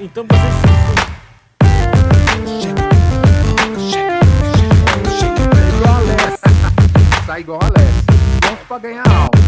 Então vocês... Sai igual a Alessia. Pronto pra ganhar almas.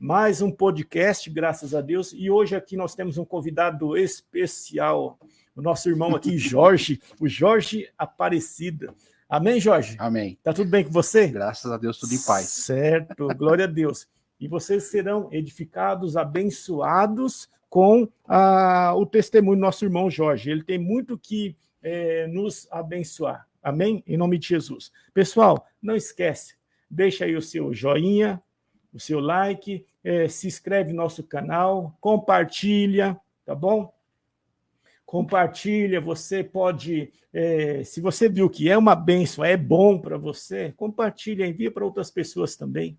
Mais um podcast, graças a Deus. E hoje aqui nós temos um convidado especial, o nosso irmão aqui, Jorge, o Jorge Aparecida. Amém, Jorge? Amém. Tá tudo bem com você? Graças a Deus, tudo em paz. Certo, glória a Deus. E vocês serão edificados, abençoados com o testemunho do nosso irmão Jorge. Ele tem muito que nos abençoar. Amém? Em nome de Jesus. Pessoal, não esquece, deixa aí o seu joinha, o seu like, se inscreve no nosso canal, compartilha, tá bom? Compartilha, você pode, se você viu que é uma bênção, é bom para você, compartilha, envia para outras pessoas também,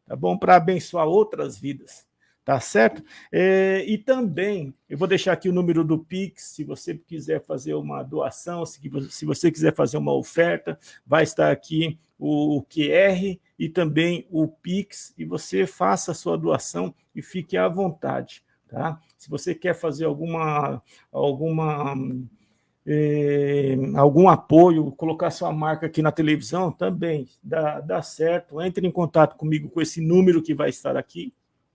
tá bom? Para abençoar outras vidas, tá certo? E também, eu vou deixar aqui o número do Pix, se você quiser fazer uma doação, se você quiser fazer uma oferta, vai estar aqui o QR e também o Pix, e você faça a sua doação e fique à vontade, tá? Se você quer fazer algum apoio, colocar sua marca aqui na televisão, também dá certo. Entre em contato comigo com esse número que vai estar aqui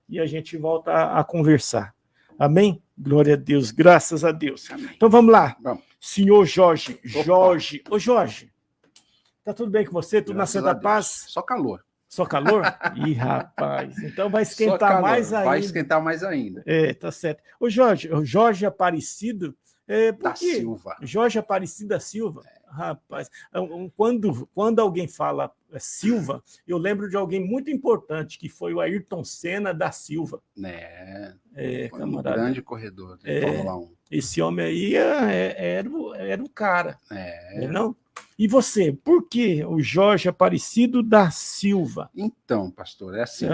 e a gente volta a conversar. Amém? Glória a Deus, graças a Deus. Amém. Então vamos lá. Vamos. Senhor Jorge, ô Jorge, tá tudo bem com você? Tudo Graças na Santa a Deus. Paz? Só calor. Só calor? Ih, rapaz, então vai Só esquentar calor. mais ainda. Vai esquentar mais ainda. Tá certo. O Jorge Aparecido, por Da quê? Silva. Jorge Aparecido da Silva. Rapaz, quando alguém fala Silva, eu lembro de alguém muito importante, que foi o Ayrton Senna da Silva. Foi Camarada. um grande corredor de Fórmula 1. Esse homem aí era o cara. Não? E você, por que o Jorge Aparecido da Silva? Então, pastor, é assim.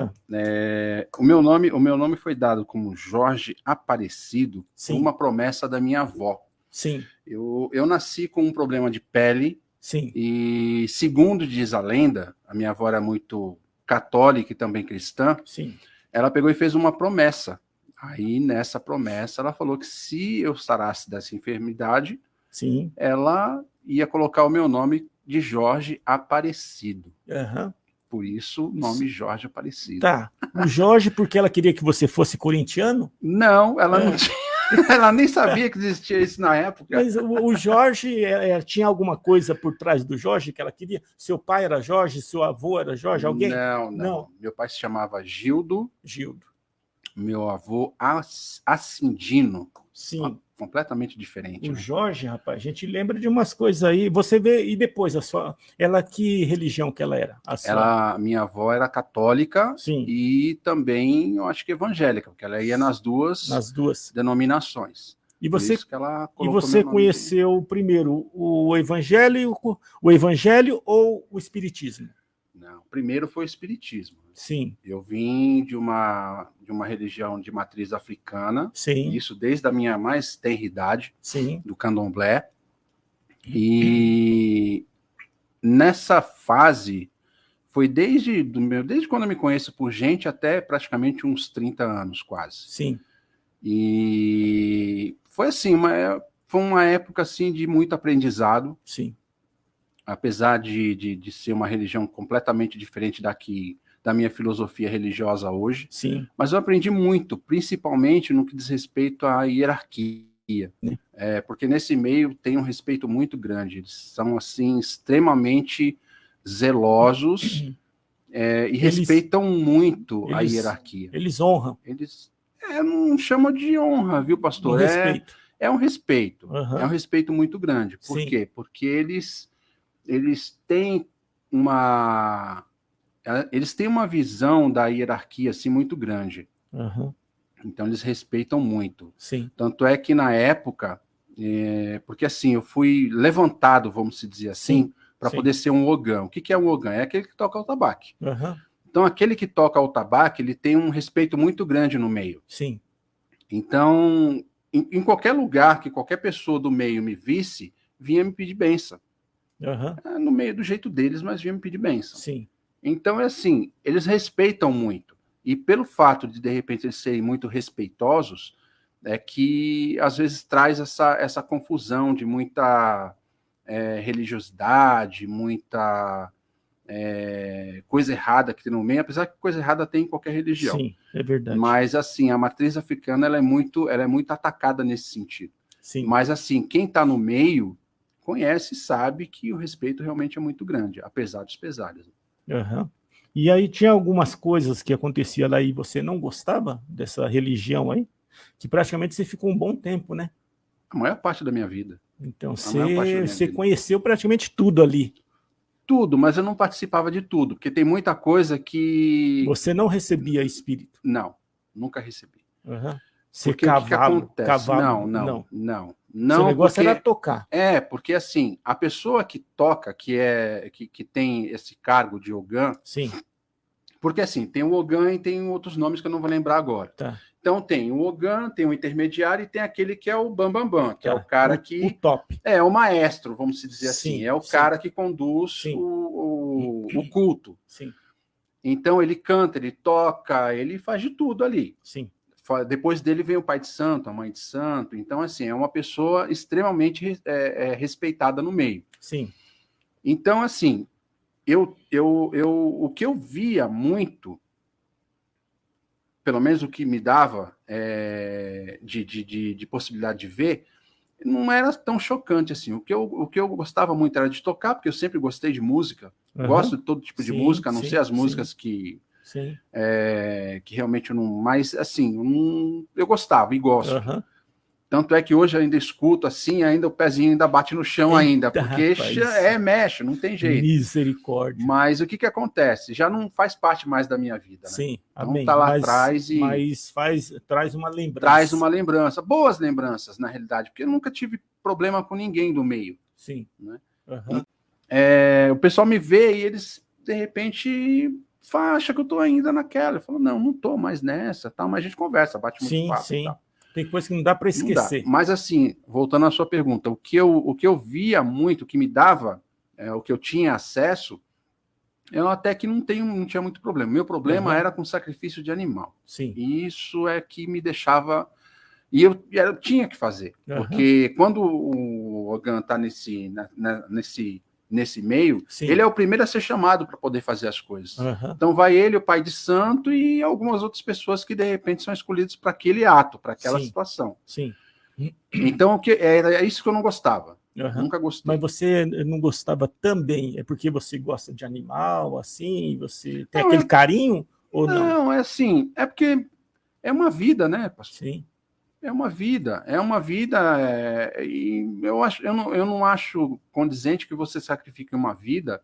O meu nome foi dado como Jorge Aparecido por uma promessa da minha avó. Sim. Eu nasci com um problema de pele. Sim. E, segundo diz a lenda, a minha avó era muito católica e também cristã. Sim. Ela pegou e fez uma promessa. Aí, nessa promessa, ela falou que se eu sarasse dessa enfermidade, sim, ela ia colocar o meu nome de Jorge Aparecido. Uhum. Por isso, o nome Jorge Aparecido. Tá. O Jorge, porque ela queria que você fosse corintiano? Não, ela não tinha. Ela nem sabia que existia isso na época. Mas o Jorge, tinha alguma coisa por trás do Jorge que ela queria? Seu pai era Jorge? Seu avô era Jorge? Alguém? Não. Meu pai se chamava Gildo. Meu avô Acindino. Sim. Completamente diferente. O Jorge, rapaz, a gente lembra de umas coisas aí. Você vê, e depois, ela, que religião que ela era? Minha avó era católica. Sim. E também, eu acho que evangélica, porque ela ia nas duas denominações. E você, e você conheceu primeiro o evangelho ou o espiritismo? Não, primeiro foi o espiritismo. Sim. Eu vim de uma religião de matriz africana. Sim. Isso desde a minha mais tenra idade. Sim. Do candomblé. E nessa fase foi desde quando eu me conheço por gente até praticamente uns 30 anos quase. Sim. E foi assim, foi uma época assim de muito aprendizado. Sim. Apesar de ser uma religião completamente diferente da minha filosofia religiosa hoje. Sim. Mas eu aprendi muito, principalmente no que diz respeito à hierarquia. Porque nesse meio tem um respeito muito grande. Eles são, assim, extremamente zelosos e respeitam muito a hierarquia. Eles honram. Eles não chamam de honra, viu, pastor? Respeito. É um respeito. Uhum. É um respeito muito grande. Por quê? Porque eles têm uma visão da hierarquia assim, muito grande. Uhum. Então, eles respeitam muito. Sim. Tanto é que, na época, porque assim, eu fui levantado, vamos dizer assim, para poder ser um ogã. O que é um ogã? É aquele que toca o tabaque. Uhum. Então, aquele que toca o tabaque, ele tem um respeito muito grande no meio. Sim. Então, em qualquer lugar que qualquer pessoa do meio me visse, vinha me pedir bênção. Uhum. No meio do jeito deles, mas vinha me pedir bênção. Sim. Então, é assim, eles respeitam muito. E pelo fato de repente, eles serem muito respeitosos, é que, às vezes, traz essa confusão de muita religiosidade, muita coisa errada que tem no meio, apesar que coisa errada tem em qualquer religião. Sim, é verdade. Mas, assim, a matriz africana ela é muito atacada nesse sentido. Sim. Mas, assim, quem está no meio conhece e sabe que o respeito realmente é muito grande, apesar dos pesares. Uhum. E aí tinha algumas coisas que acontecia lá e você não gostava dessa religião aí? Que praticamente você ficou um bom tempo, né? A maior parte da minha vida. Então você conheceu praticamente tudo ali. Tudo, mas eu não participava de tudo, porque tem muita coisa que... Você não recebia espírito? Não, nunca recebi. Uhum. Porque o que acontece? Cavalo, não. Seu negócio porque, era tocar. Porque assim, a pessoa que toca, que tem esse cargo de ogã, sim. Porque assim, tem o ogã e tem outros nomes que eu não vou lembrar agora. Tá. Então tem o ogã, tem o intermediário e tem aquele que é o bambambam, que é o cara que... O top. É o maestro, vamos dizer assim. É o cara que conduz o culto. Sim. Então ele canta, ele toca, ele faz de tudo ali. Sim. Depois dele vem o pai de santo, a mãe de santo. Então, assim, é uma pessoa extremamente respeitada no meio. Sim. Então, assim, o que eu via muito, pelo menos o que me dava de possibilidade de ver, não era tão chocante assim. O que eu gostava muito era de tocar, porque eu sempre gostei de música. Uhum. Gosto de todo tipo de música, a não ser as músicas que realmente eu não... Mas, assim, eu gostava e gosto. Uhum. Tanto é que hoje eu ainda escuto assim, ainda o pezinho ainda bate no chão ainda, porque mexe, não tem jeito. Misericórdia. Mas o que acontece? Já não faz parte mais da minha vida, né? Sim, então amém. Tá lá atrás e... Mas traz uma lembrança. Traz uma lembrança. Boas lembranças, na realidade, porque eu nunca tive problema com ninguém do meio. Sim. Né? Uhum. O pessoal me vê e eles, de repente... acham que eu tô ainda naquela. Eu falo, não tô mais nessa, tal, mas a gente conversa, bate muito papo. Sim. Tal. Tem coisa que não dá para esquecer. Mas, assim, voltando à sua pergunta, o que eu via muito, o que me dava, o que eu tinha acesso, eu até que não tinha muito problema. Meu problema era com sacrifício de animal. Sim. Isso é que me deixava... E eu tinha que fazer. Porque quando o ogã está nesse meio, ele é o primeiro a ser chamado para poder fazer as coisas. Então vai ele, o pai de santo e algumas outras pessoas que de repente são escolhidas para aquele ato, para aquela situação. Sim. Então é isso que eu não gostava. Nunca gostei. Mas você não gostava também? É porque você gosta de animal, assim? Você tem aquele carinho ou não? Não, é assim, é porque é uma vida, né, pastor? Sim. É uma vida, e eu não acho condizente que você sacrifique uma vida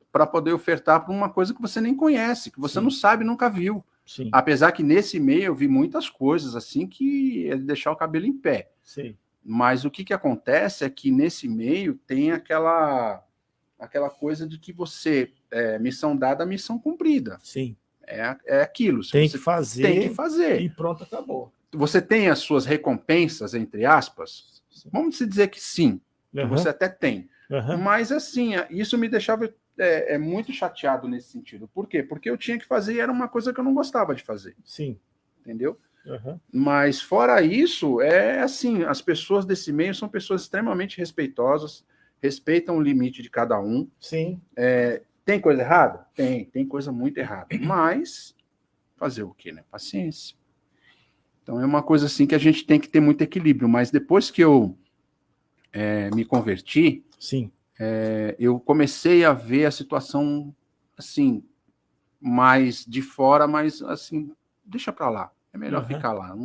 para poder ofertar para uma coisa que você nem conhece, que você não sabe, nunca viu. Sim. Apesar que nesse meio eu vi muitas coisas assim que é deixar o cabelo em pé. Sim. Mas o que acontece é que nesse meio tem aquela coisa de que você, missão dada, missão cumprida. Sim. É aquilo. Tem que fazer. E pronto, acabou. Você tem as suas recompensas, entre aspas? Vamos dizer que sim, que você até tem. Mas, assim, isso me deixava muito chateado nesse sentido. Por quê? Porque eu tinha que fazer e era uma coisa que eu não gostava de fazer. Sim. Entendeu? Mas, fora isso, assim, as pessoas desse meio são pessoas extremamente respeitosas, respeitam o limite de cada um. Sim. Tem coisa errada? Tem coisa muito errada. Mas, fazer o quê, né? Paciência. Então, é uma coisa assim que a gente tem que ter muito equilíbrio. Mas depois que eu me converti, eu comecei a ver a situação, assim, mais de fora, mas, assim, deixa para lá. É melhor ficar lá.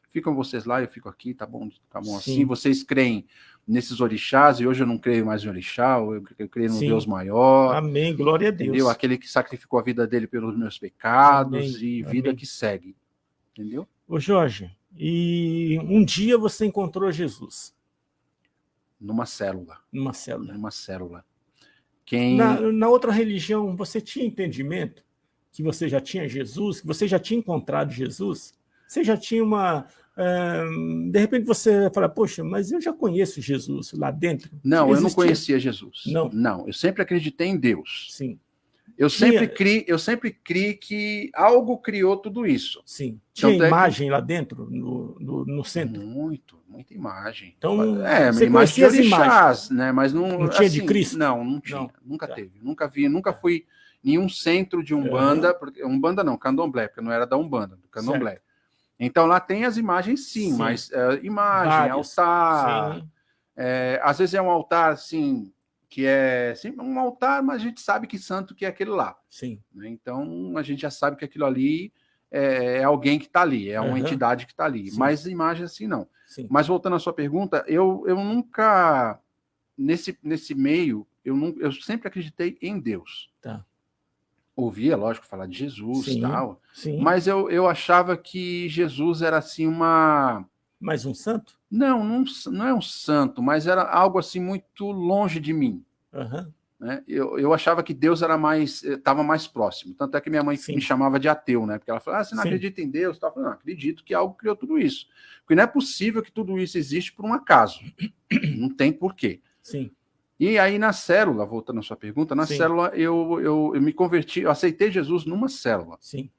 Ficam vocês lá, eu fico aqui, tá bom assim. Vocês creem nesses orixás, e hoje eu não creio mais em orixá, eu creio no Deus maior. Amém, glória a Deus. Entendeu? Aquele que sacrificou a vida dele pelos meus pecados. Amém. E vida que segue. entendeu? Ô Jorge, e um dia você encontrou Jesus? Numa célula. Numa célula. Numa célula. Na outra religião, você tinha entendimento que você já tinha Jesus, que você já tinha encontrado Jesus? Você já tinha uma... de repente você fala, poxa, mas eu já conheço Jesus lá dentro. Não, eu não conhecia Jesus. Não, eu sempre acreditei em Deus. Sim. Eu sempre criei que algo criou tudo isso. Sim. Tinha imagem lá dentro, no centro? Muita imagem. Então, você imagem de orixás, né? Mas não tinha assim, de Cristo? Não tinha. Nunca teve. Nunca fui em nenhum centro de Umbanda, porque Umbanda não, Candomblé, porque eu não era da Umbanda, do Candomblé. Certo. Então lá tem as imagens, sim. Mas imagem, várias. Altar. Às vezes é um altar assim, que é assim, um altar, mas a gente sabe que santo que é aquele lá. Sim. Então a gente já sabe que aquilo ali é alguém que está ali, é uma entidade que está ali. Sim. Mas imagem assim não. Sim. Mas voltando à sua pergunta, eu nunca, nesse meio, eu sempre acreditei em Deus. Tá. Ouvia, lógico, falar de Jesus e tal, sim. Mas eu achava que Jesus era assim uma... Mais um santo? Não é um santo, mas era algo assim muito longe de mim. Né? Eu achava que Deus estava mais próximo. Tanto é que minha mãe me chamava de ateu, né? Porque ela falava, você não acredita em Deus? Eu falava, não, acredito que algo criou tudo isso. Porque não é possível que tudo isso existe por um acaso. Não tem porquê. Sim. E aí na célula, voltando à sua pergunta, na célula eu me converti, eu aceitei Jesus numa célula. Sim.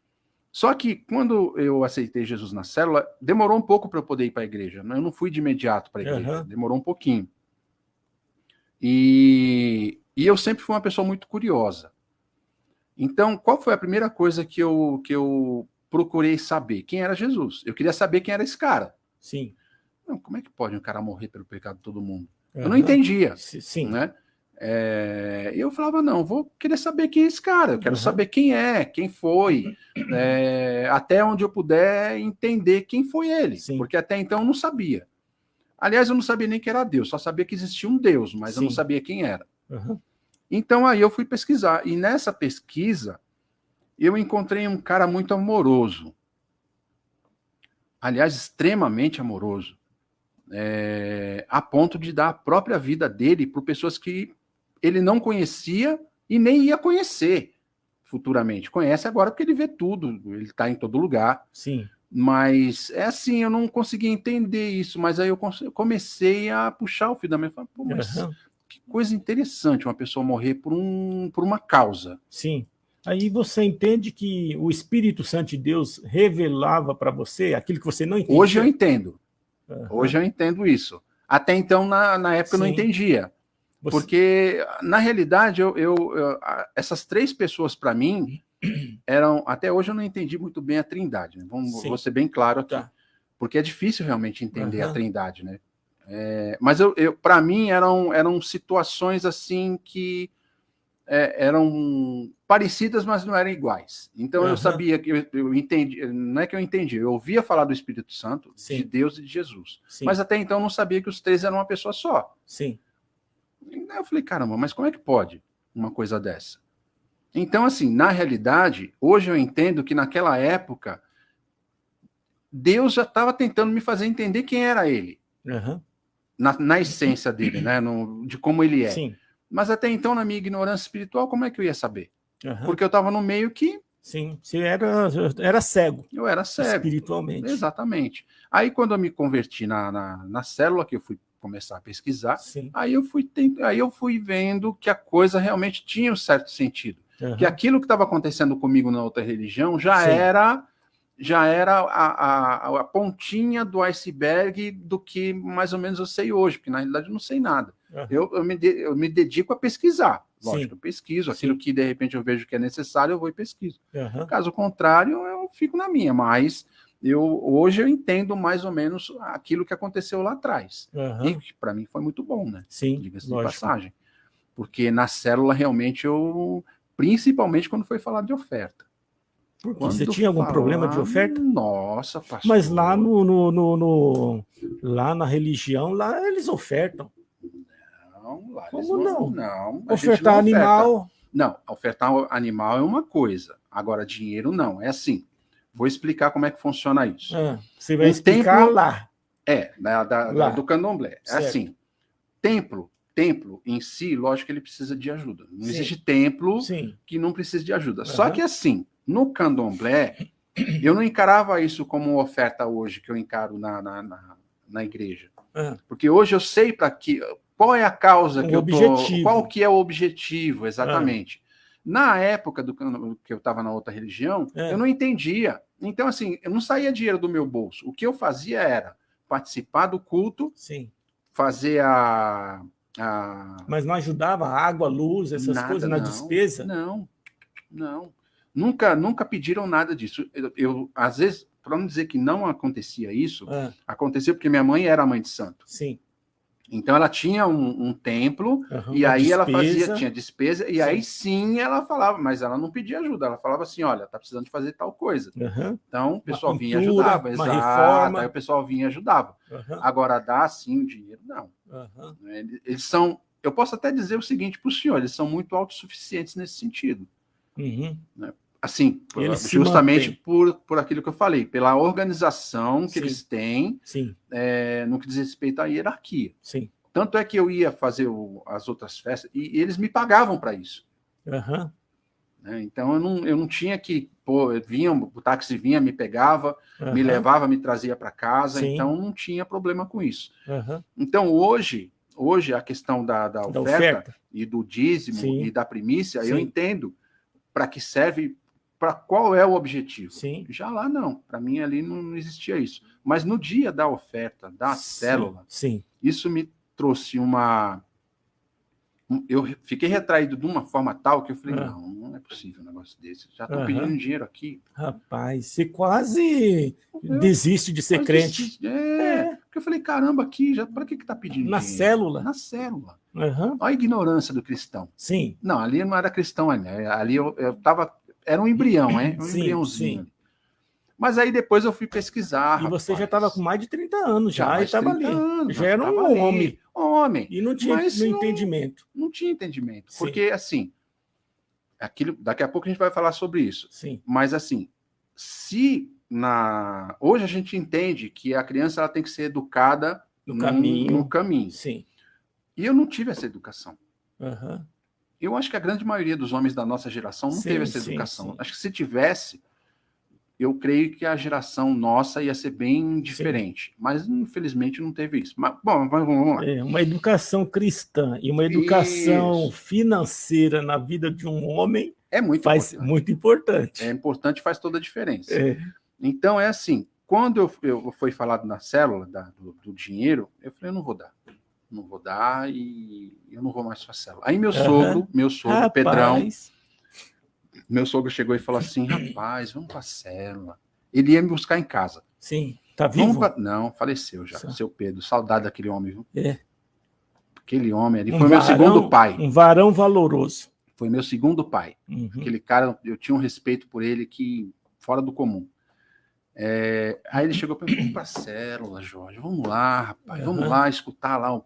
Só que quando eu aceitei Jesus na célula, demorou um pouco para eu poder ir para a igreja. Eu não fui de imediato para a igreja, demorou um pouquinho. E eu sempre fui uma pessoa muito curiosa. Então, qual foi a primeira coisa que eu procurei saber? Quem era Jesus? Eu queria saber quem era esse cara. Sim. Não, como é que pode um cara morrer pelo pecado de todo mundo? Eu não entendia. Sim. Né? Eu falava, não, vou querer saber quem é esse cara. Eu quero saber quem é, quem foi, até onde eu puder entender quem foi ele. Sim. Porque até então eu não sabia. Aliás, eu não sabia nem que era Deus, só sabia que existia um Deus, mas eu não sabia quem era. Então aí eu fui pesquisar, e nessa pesquisa eu encontrei um cara muito amoroso. Aliás, extremamente amoroso. A ponto de dar a própria vida dele para pessoas que ele não conhecia e nem ia conhecer futuramente. Conhece agora porque ele vê tudo, ele está em todo lugar. Sim. Mas é assim, eu não consegui entender isso, mas aí eu comecei a puxar o fio da minha... Pô, mas que coisa interessante uma pessoa morrer por uma causa. Sim. Aí você entende que o Espírito Santo de Deus revelava para você aquilo que você não entendia? Hoje eu entendo. Hoje eu entendo isso. Até então, na época, eu não entendia. Porque, na realidade, essas três pessoas, para mim, eram... Até hoje eu não entendi muito bem a Trindade. Né? Vou ser bem claro aqui. Tá. Porque é difícil realmente entender a Trindade. Né? Mas, para mim, eram situações assim que eram parecidas, mas não eram iguais. Então, eu sabia que eu entendi... Não é que eu entendi, eu ouvia falar do Espírito Santo, de Deus e de Jesus. Mas até então eu não sabia que os três eram uma pessoa só. Sim. Aí eu falei, caramba, mas como é que pode uma coisa dessa? Então, assim, na realidade, hoje eu entendo que naquela época, Deus já estava tentando me fazer entender quem era ele. Na essência dele, né? De como ele é. Sim. Mas até então, na minha ignorância espiritual, como é que eu ia saber? Porque eu estava no meio que... Sim, você era cego. Eu era cego. Espiritualmente. Exatamente. Aí, quando eu me converti na célula, que eu fui começar a pesquisar, aí eu fui vendo que a coisa realmente tinha um certo sentido. Que aquilo que estava acontecendo comigo na outra religião já era a pontinha do iceberg do que mais ou menos eu sei hoje, porque na realidade eu não sei nada. Eu me dedico a pesquisar. Lógico, eu pesquiso aquilo que de repente eu vejo que é necessário, eu vou e pesquiso. Caso contrário, eu fico na minha, mas hoje eu entendo mais ou menos aquilo que aconteceu lá atrás. E para mim foi muito bom, né? Sim, diga-se de passagem. Porque na célula realmente principalmente quando foi falar de oferta. Porque você tinha algum problema de oferta? Nossa, pastor. Mas lá lá na religião, lá eles ofertam. Não, lá como não? Não. Ofertar animal. Não, ofertar animal é uma coisa. Agora, dinheiro não. É assim. Vou explicar como é que funciona isso. Você vai explicar lá. Lá. Do candomblé. É Certo. assim, templo em si, lógico que ele precisa de ajuda. Não existe templo que não precise de ajuda. Só que assim, no candomblé, eu não encarava isso como uma oferta hoje, que eu encaro na igreja. Porque hoje eu sei qual é a causa que eu tô... Qual que é o objetivo, exatamente. Na época que eu estava na outra religião, eu não entendia. Então, assim, eu não saía dinheiro do meu bolso. O que eu fazia era participar do culto, fazer Mas não ajudava a água, a luz, essas coisas na despesa? Não. Nunca pediram nada disso. Eu às vezes, para não dizer que não acontecia isso, acontecia porque minha mãe era mãe de santo. Sim. Então ela tinha um templo, e aí ela tinha despesa, e aí sim ela falava, mas ela não pedia ajuda, ela falava assim, olha, tá precisando de fazer tal coisa. Então o pessoal vinha e ajudava, reforma. Aí o pessoal vinha e ajudava. Agora dar assim o dinheiro, não. Eles são, eu posso até dizer o seguinte para o senhor, eles são muito autossuficientes nesse sentido. Né? Assim, justamente por aquilo que eu falei, pela organização que eles têm, no que diz respeito à hierarquia. Tanto é que eu ia fazer as outras festas e eles me pagavam para isso. Né? Então eu não tinha que, o táxi vinha, me pegava, me levava, me trazia para casa, então não tinha problema com isso. Então hoje a questão da oferta e do dízimo e da primícia, eu entendo para que serve, para qual é o objetivo. Já lá não, para mim ali não existia isso. Mas no dia da oferta, da célula, isso me trouxe eu fiquei retraído de uma forma tal que eu falei, não é possível um negócio desse. Já estão pedindo dinheiro aqui. Rapaz, você quase desiste de ser crente. Porque eu falei, caramba, aqui, para que está pedindo dinheiro? Na célula. Olha a ignorância do cristão. Não, ali não era cristão, ali eu estava... Era um embrião, um embriãozinho. Mas aí depois eu fui pesquisar. E você já estava com mais de 30 anos já, e estava ali. Já era um homem. E não tinha entendimento. Não tinha entendimento. Porque, assim, daqui a pouco a gente vai falar sobre isso. Mas, assim, hoje a gente entende que a criança ela tem que ser educada no caminho. E eu não tive essa educação. Eu acho que a grande maioria dos homens da nossa geração não teve essa educação. Acho que se tivesse, eu creio que a geração nossa ia ser bem diferente. Mas, infelizmente, não teve isso. Mas, bom, vamos lá. Uma educação cristã e uma educação financeira na vida de um homem muito importante. É importante, faz toda a diferença. Então, é assim, quando eu fui falado na célula do dinheiro, eu falei, eu não vou dar. Não vou dar e eu não vou mais para a célula. Aí meu sogro, Pedrão, meu sogro chegou e falou assim, rapaz, vamos para a célula. Ele ia me buscar em casa. Tá vivo? Não, faleceu já, seu Pedro. Saudade daquele homem, viu? Aquele homem ali foi meu segundo pai. Um varão valoroso. Foi meu segundo pai. Aquele cara, eu tinha um respeito por ele que fora do comum. Aí ele chegou para mim, vamos para a célula, Jorge, vamos lá, rapaz, vamos lá escutar lá o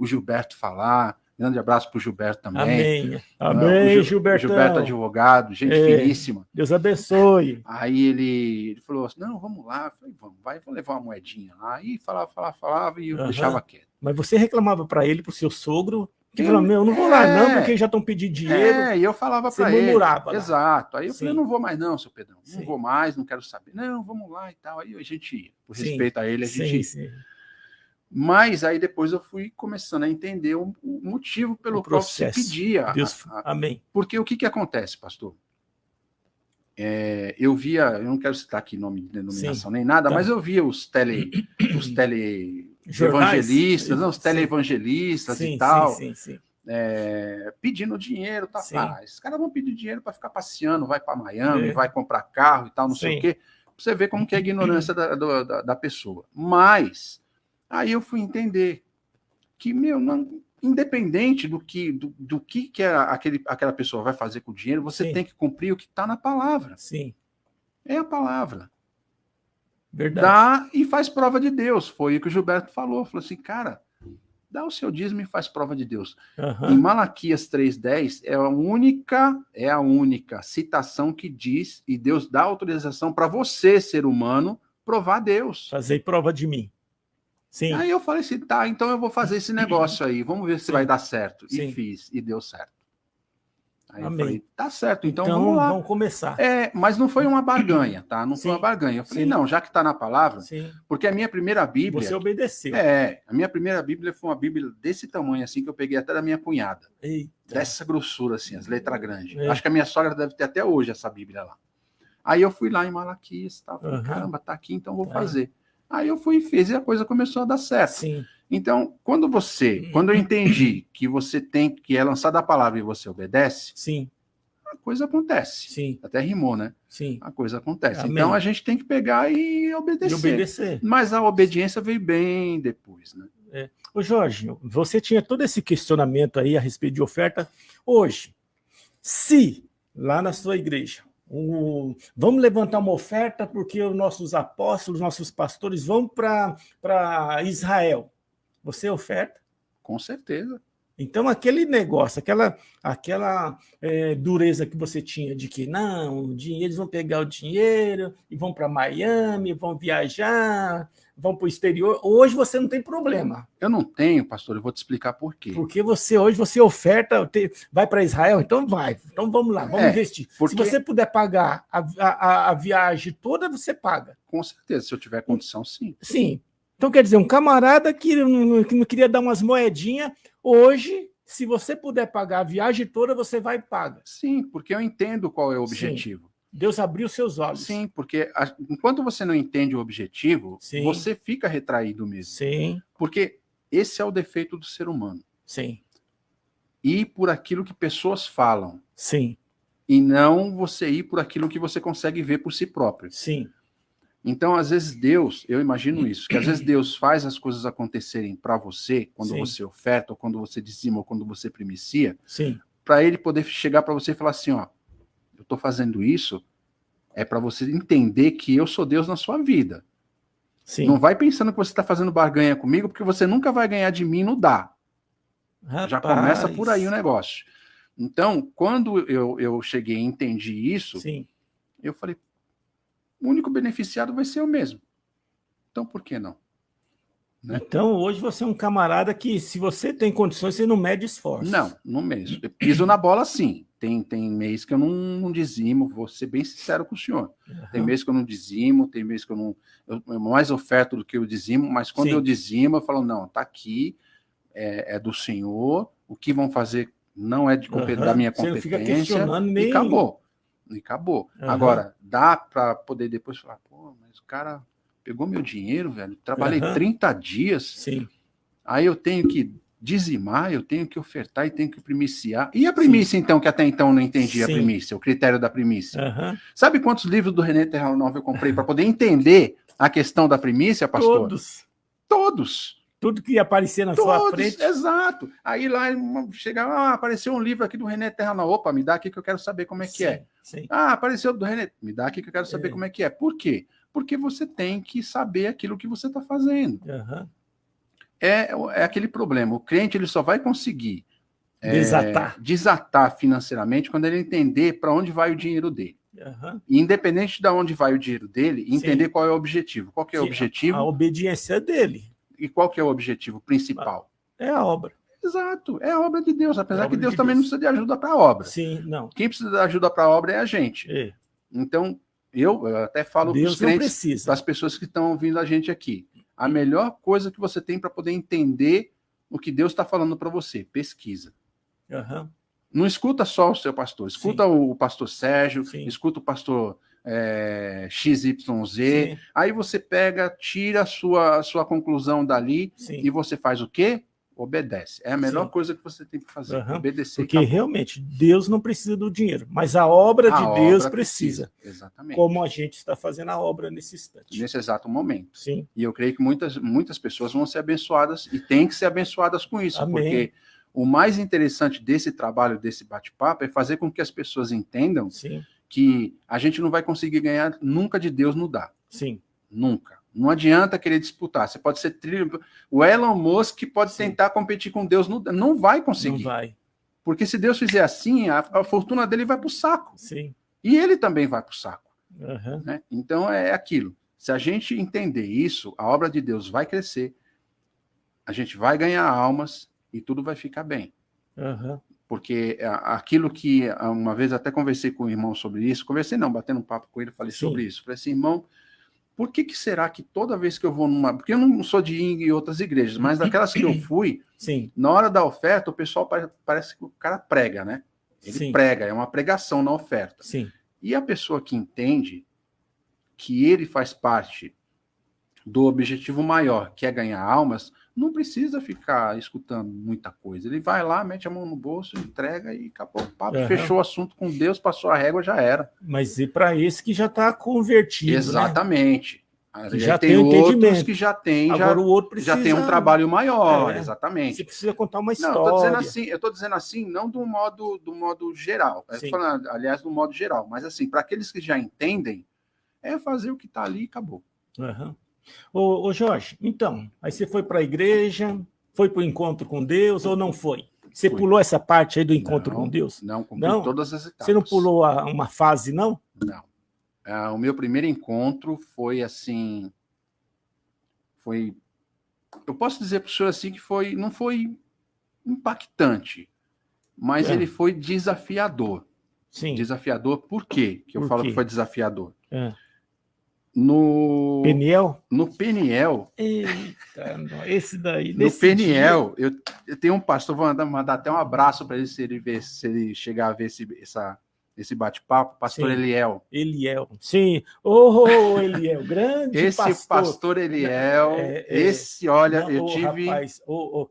Gilberto falar. Grande abraço para o Gilberto também. Amém, Gilberto. Gilberto advogado, gente finíssima. Deus abençoe. Aí ele falou assim, não, vamos lá. Eu falei, vou levar uma moedinha lá. Aí falava e eu deixava quieto. Mas você reclamava para ele, para o seu sogro, que falou, eu não vou lá não, porque já estão pedindo dinheiro. E eu falava para ele. Murmurava. Exato. Aí eu falei, não vou mais não, seu Pedrão. Não vou mais, não quero saber. Não, vamos lá e tal. Aí a gente ia. Por respeito a ele, a gente ia. Mas aí depois eu fui começando a entender o motivo pelo qual se pedia. Amém. Porque o que acontece, pastor? Eu via, eu não quero citar aqui nome de denominação nem nada, mas eu via os teleevangelistas, os teleevangelistas e tal, pedindo dinheiro. Esses caras vão pedir dinheiro para ficar passeando, vai para Miami, vai comprar carro e tal, não sei o quê. Pra você ver como que é a ignorância da pessoa. Mas aí eu fui entender que, independente do que aquela pessoa vai fazer com o dinheiro, você tem que cumprir o que está na palavra. É a palavra. Verdade. Dá e faz prova de Deus. Foi o que o Gilberto falou. Falou assim, cara, dá o seu dízimo e faz prova de Deus. Aham. Em Malaquias 3:10 é a única citação que diz, e Deus dá autorização para você, ser humano, provar Deus. Fazer prova de mim. Sim. Aí eu falei assim, tá, então eu vou fazer esse negócio aí, vamos ver se Sim. vai dar certo. Sim. E fiz, e deu certo. Aí Amém. eu falei, tá certo, então vamos lá. Vamos começar. Mas não foi uma barganha, tá? Não Sim. foi uma barganha. Eu falei, Sim. não, já que tá na palavra, Sim. porque a minha primeira Bíblia... Você obedeceu. A minha primeira Bíblia foi uma Bíblia desse tamanho, assim, que eu peguei até da minha cunhada. Eita. Dessa grossura, assim, as letras grandes. É. Acho que a minha sogra deve ter até hoje essa Bíblia lá. Aí eu fui lá em Malaquias, tá? Falei, Uhum. caramba, tá aqui, então vou fazer. Aí eu fui e fiz, e a coisa começou a dar certo. Sim. Então, quando eu entendi que você tem que é lançada a palavra e você obedece, Sim. a coisa acontece. Sim. Até rimou, né? Sim. A coisa acontece. Amém. Então a gente tem que pegar e obedecer. E obedecer. Mas a obediência veio bem depois, né? Ô Jorge, você tinha todo esse questionamento aí a respeito de oferta. Hoje, se lá na sua igreja, vamos levantar uma oferta porque os nossos apóstolos, nossos pastores vão para Israel, você oferta? Com certeza. Então, aquele negócio, aquela dureza que você tinha de que não, eles vão pegar o dinheiro e vão para Miami, vão viajar, vão para o exterior. Hoje você não tem problema. Eu não tenho, pastor, eu vou te explicar por quê. Porque hoje você oferta, vai para Israel, então vai. Então vamos lá, vamos investir. Porque... Se você puder pagar a viagem toda, você paga. Com certeza, se eu tiver condição, sim. Sim. Então, quer dizer, um camarada que não queria dar umas moedinhas, hoje, se você puder pagar a viagem toda, você vai e paga. Sim, porque eu entendo qual é o objetivo. Sim. Deus abriu seus olhos. Sim, porque enquanto você não entende o objetivo, sim, você fica retraído mesmo. Sim. Porque esse é o defeito do ser humano. Sim. Ir por aquilo que pessoas falam. Sim. E não você ir por aquilo que você consegue ver por si próprio. Sim. Então, às vezes Deus, eu imagino isso, que às vezes Deus faz as coisas acontecerem para você, quando sim, você oferta, ou quando você dizima, ou quando você primicia, sim, para ele poder chegar para você e falar assim, ó, eu estou fazendo isso, é para você entender que eu sou Deus na sua vida. sim. Não vai pensando que você está fazendo barganha comigo, porque você nunca vai ganhar de mim no dá. Rapaz. Já começa por aí o negócio. Então, quando eu cheguei e entendi isso, sim, eu falei, o único beneficiado vai ser eu mesmo. Então, por que não? Né? Então, hoje você é um camarada que, se você tem condições, você não mede esforço. Não mesmo. Eu piso na bola, sim. Tem mês que eu não dizimo, vou ser bem sincero com o senhor. Uhum. Tem mês que eu não dizimo, tem mês que eu mais oferto do que eu dizimo, mas quando eu dizimo, eu falo, não, tá aqui, é do senhor, o que vão fazer não é da minha competência, você fica questionando nem... e acabou. Agora, dá para poder depois falar, pô, mas o cara pegou meu dinheiro, velho, trabalhei 30 dias, sim, aí eu tenho que dizimar, eu tenho que ofertar e tenho que primiciar. E a primícia, então, que até então eu não entendi a primícia, o critério da primícia? Sabe quantos livros do René Terra Nova eu comprei para poder entender a questão da primícia, pastor? Todos. Tudo que ia aparecer na sua frente. Exato. Aí lá chegava, apareceu um livro aqui do René Terra Nova. Opa, me dá aqui que eu quero saber como é que é. Sim. Apareceu do René. Me dá aqui que eu quero saber como é que é. Por quê? Porque você tem que saber aquilo que você está fazendo. É aquele problema. O crente ele só vai conseguir desatar financeiramente quando ele entender para onde vai o dinheiro dele. E independente de onde vai o dinheiro dele, entender qual é o objetivo. Qual que é o objetivo? A obediência dele. E qual que é o objetivo principal? É a obra. Exato, é a obra de Deus, apesar que Deus também não precisa de ajuda para a obra. Sim, não. Quem precisa de ajuda para a obra é a gente. Então, eu até falo para os crentes, para as pessoas que estão ouvindo a gente aqui, a melhor coisa que você tem para poder entender o que Deus está falando para você, pesquisa. Não escuta só o seu pastor, escuta o pastor Sérgio, escuta o pastor XYZ, aí você pega, tira a sua conclusão dali e você faz o quê? Obedece. É a melhor coisa que você tem que fazer, obedecer. Porque realmente, Deus não precisa do dinheiro, mas a obra de Deus precisa. Exatamente. Como a gente está fazendo a obra nesse instante. Nesse exato momento. Sim. E eu creio que muitas pessoas vão ser abençoadas e têm que ser abençoadas com isso, porque o mais interessante desse trabalho, desse bate-papo, é fazer com que as pessoas entendam que a gente não vai conseguir ganhar nunca de Deus no dá. Sim. Nunca. Não adianta querer disputar. Você pode ser o Elon Musk pode Sim. tentar competir com Deus, não vai conseguir. Não vai. Porque se Deus fizer assim, a fortuna dele vai para o saco. Sim. E ele também vai para o saco. Uhum. Né? Então é aquilo. Se a gente entender isso, a obra de Deus vai crescer, a gente vai ganhar almas e tudo vai ficar bem. Uhum. Porque aquilo que uma vez até conversei com o irmão sobre isso, conversei não, batendo um papo com ele, falei sobre isso. Falei assim, irmão, por que será que toda vez que eu vou numa... Porque eu não sou de ir em outras igrejas, mas daquelas que eu fui, Sim. na hora da oferta, o pessoal parece que o cara prega, né? Ele Sim. prega, é uma pregação na oferta. Sim. E a pessoa que entende que ele faz parte do objetivo maior, que é ganhar almas, não precisa ficar escutando muita coisa. Ele vai lá, mete a mão no bolso, entrega e acabou o papo. Fechou o assunto com Deus, passou a régua, já era. Mas e para esse que já está convertido, exatamente. Né? Que já tem outros que já tem, agora o outro precisa, já tem um trabalho maior, exatamente. Você precisa contar uma história. Não, eu estou dizendo assim, não do modo geral. Eu tô falando, aliás, do modo geral, mas assim, para aqueles que já entendem, é fazer o que está ali e acabou. Uhum. Ô Jorge, então, aí você foi para a igreja, foi para o encontro com Deus ou não foi? Você pulou essa parte aí do encontro com Deus? Não, cumpri todas as etapas. Você não pulou uma fase, não? Não. O meu primeiro encontro foi assim... Eu posso dizer para o senhor assim que não foi impactante, mas ele foi desafiador. Sim. Desafiador por quê? Que eu falo que foi desafiador. No Peniel? No Peniel. Eita, esse daí. No Peniel, eu tenho um pastor, vou mandar até um abraço para ele, se ele chegar a ver esse bate-papo, pastor Eliel. Eliel, sim. Eliel, grande esse pastor Eliel, olha, eu tive... Rapaz,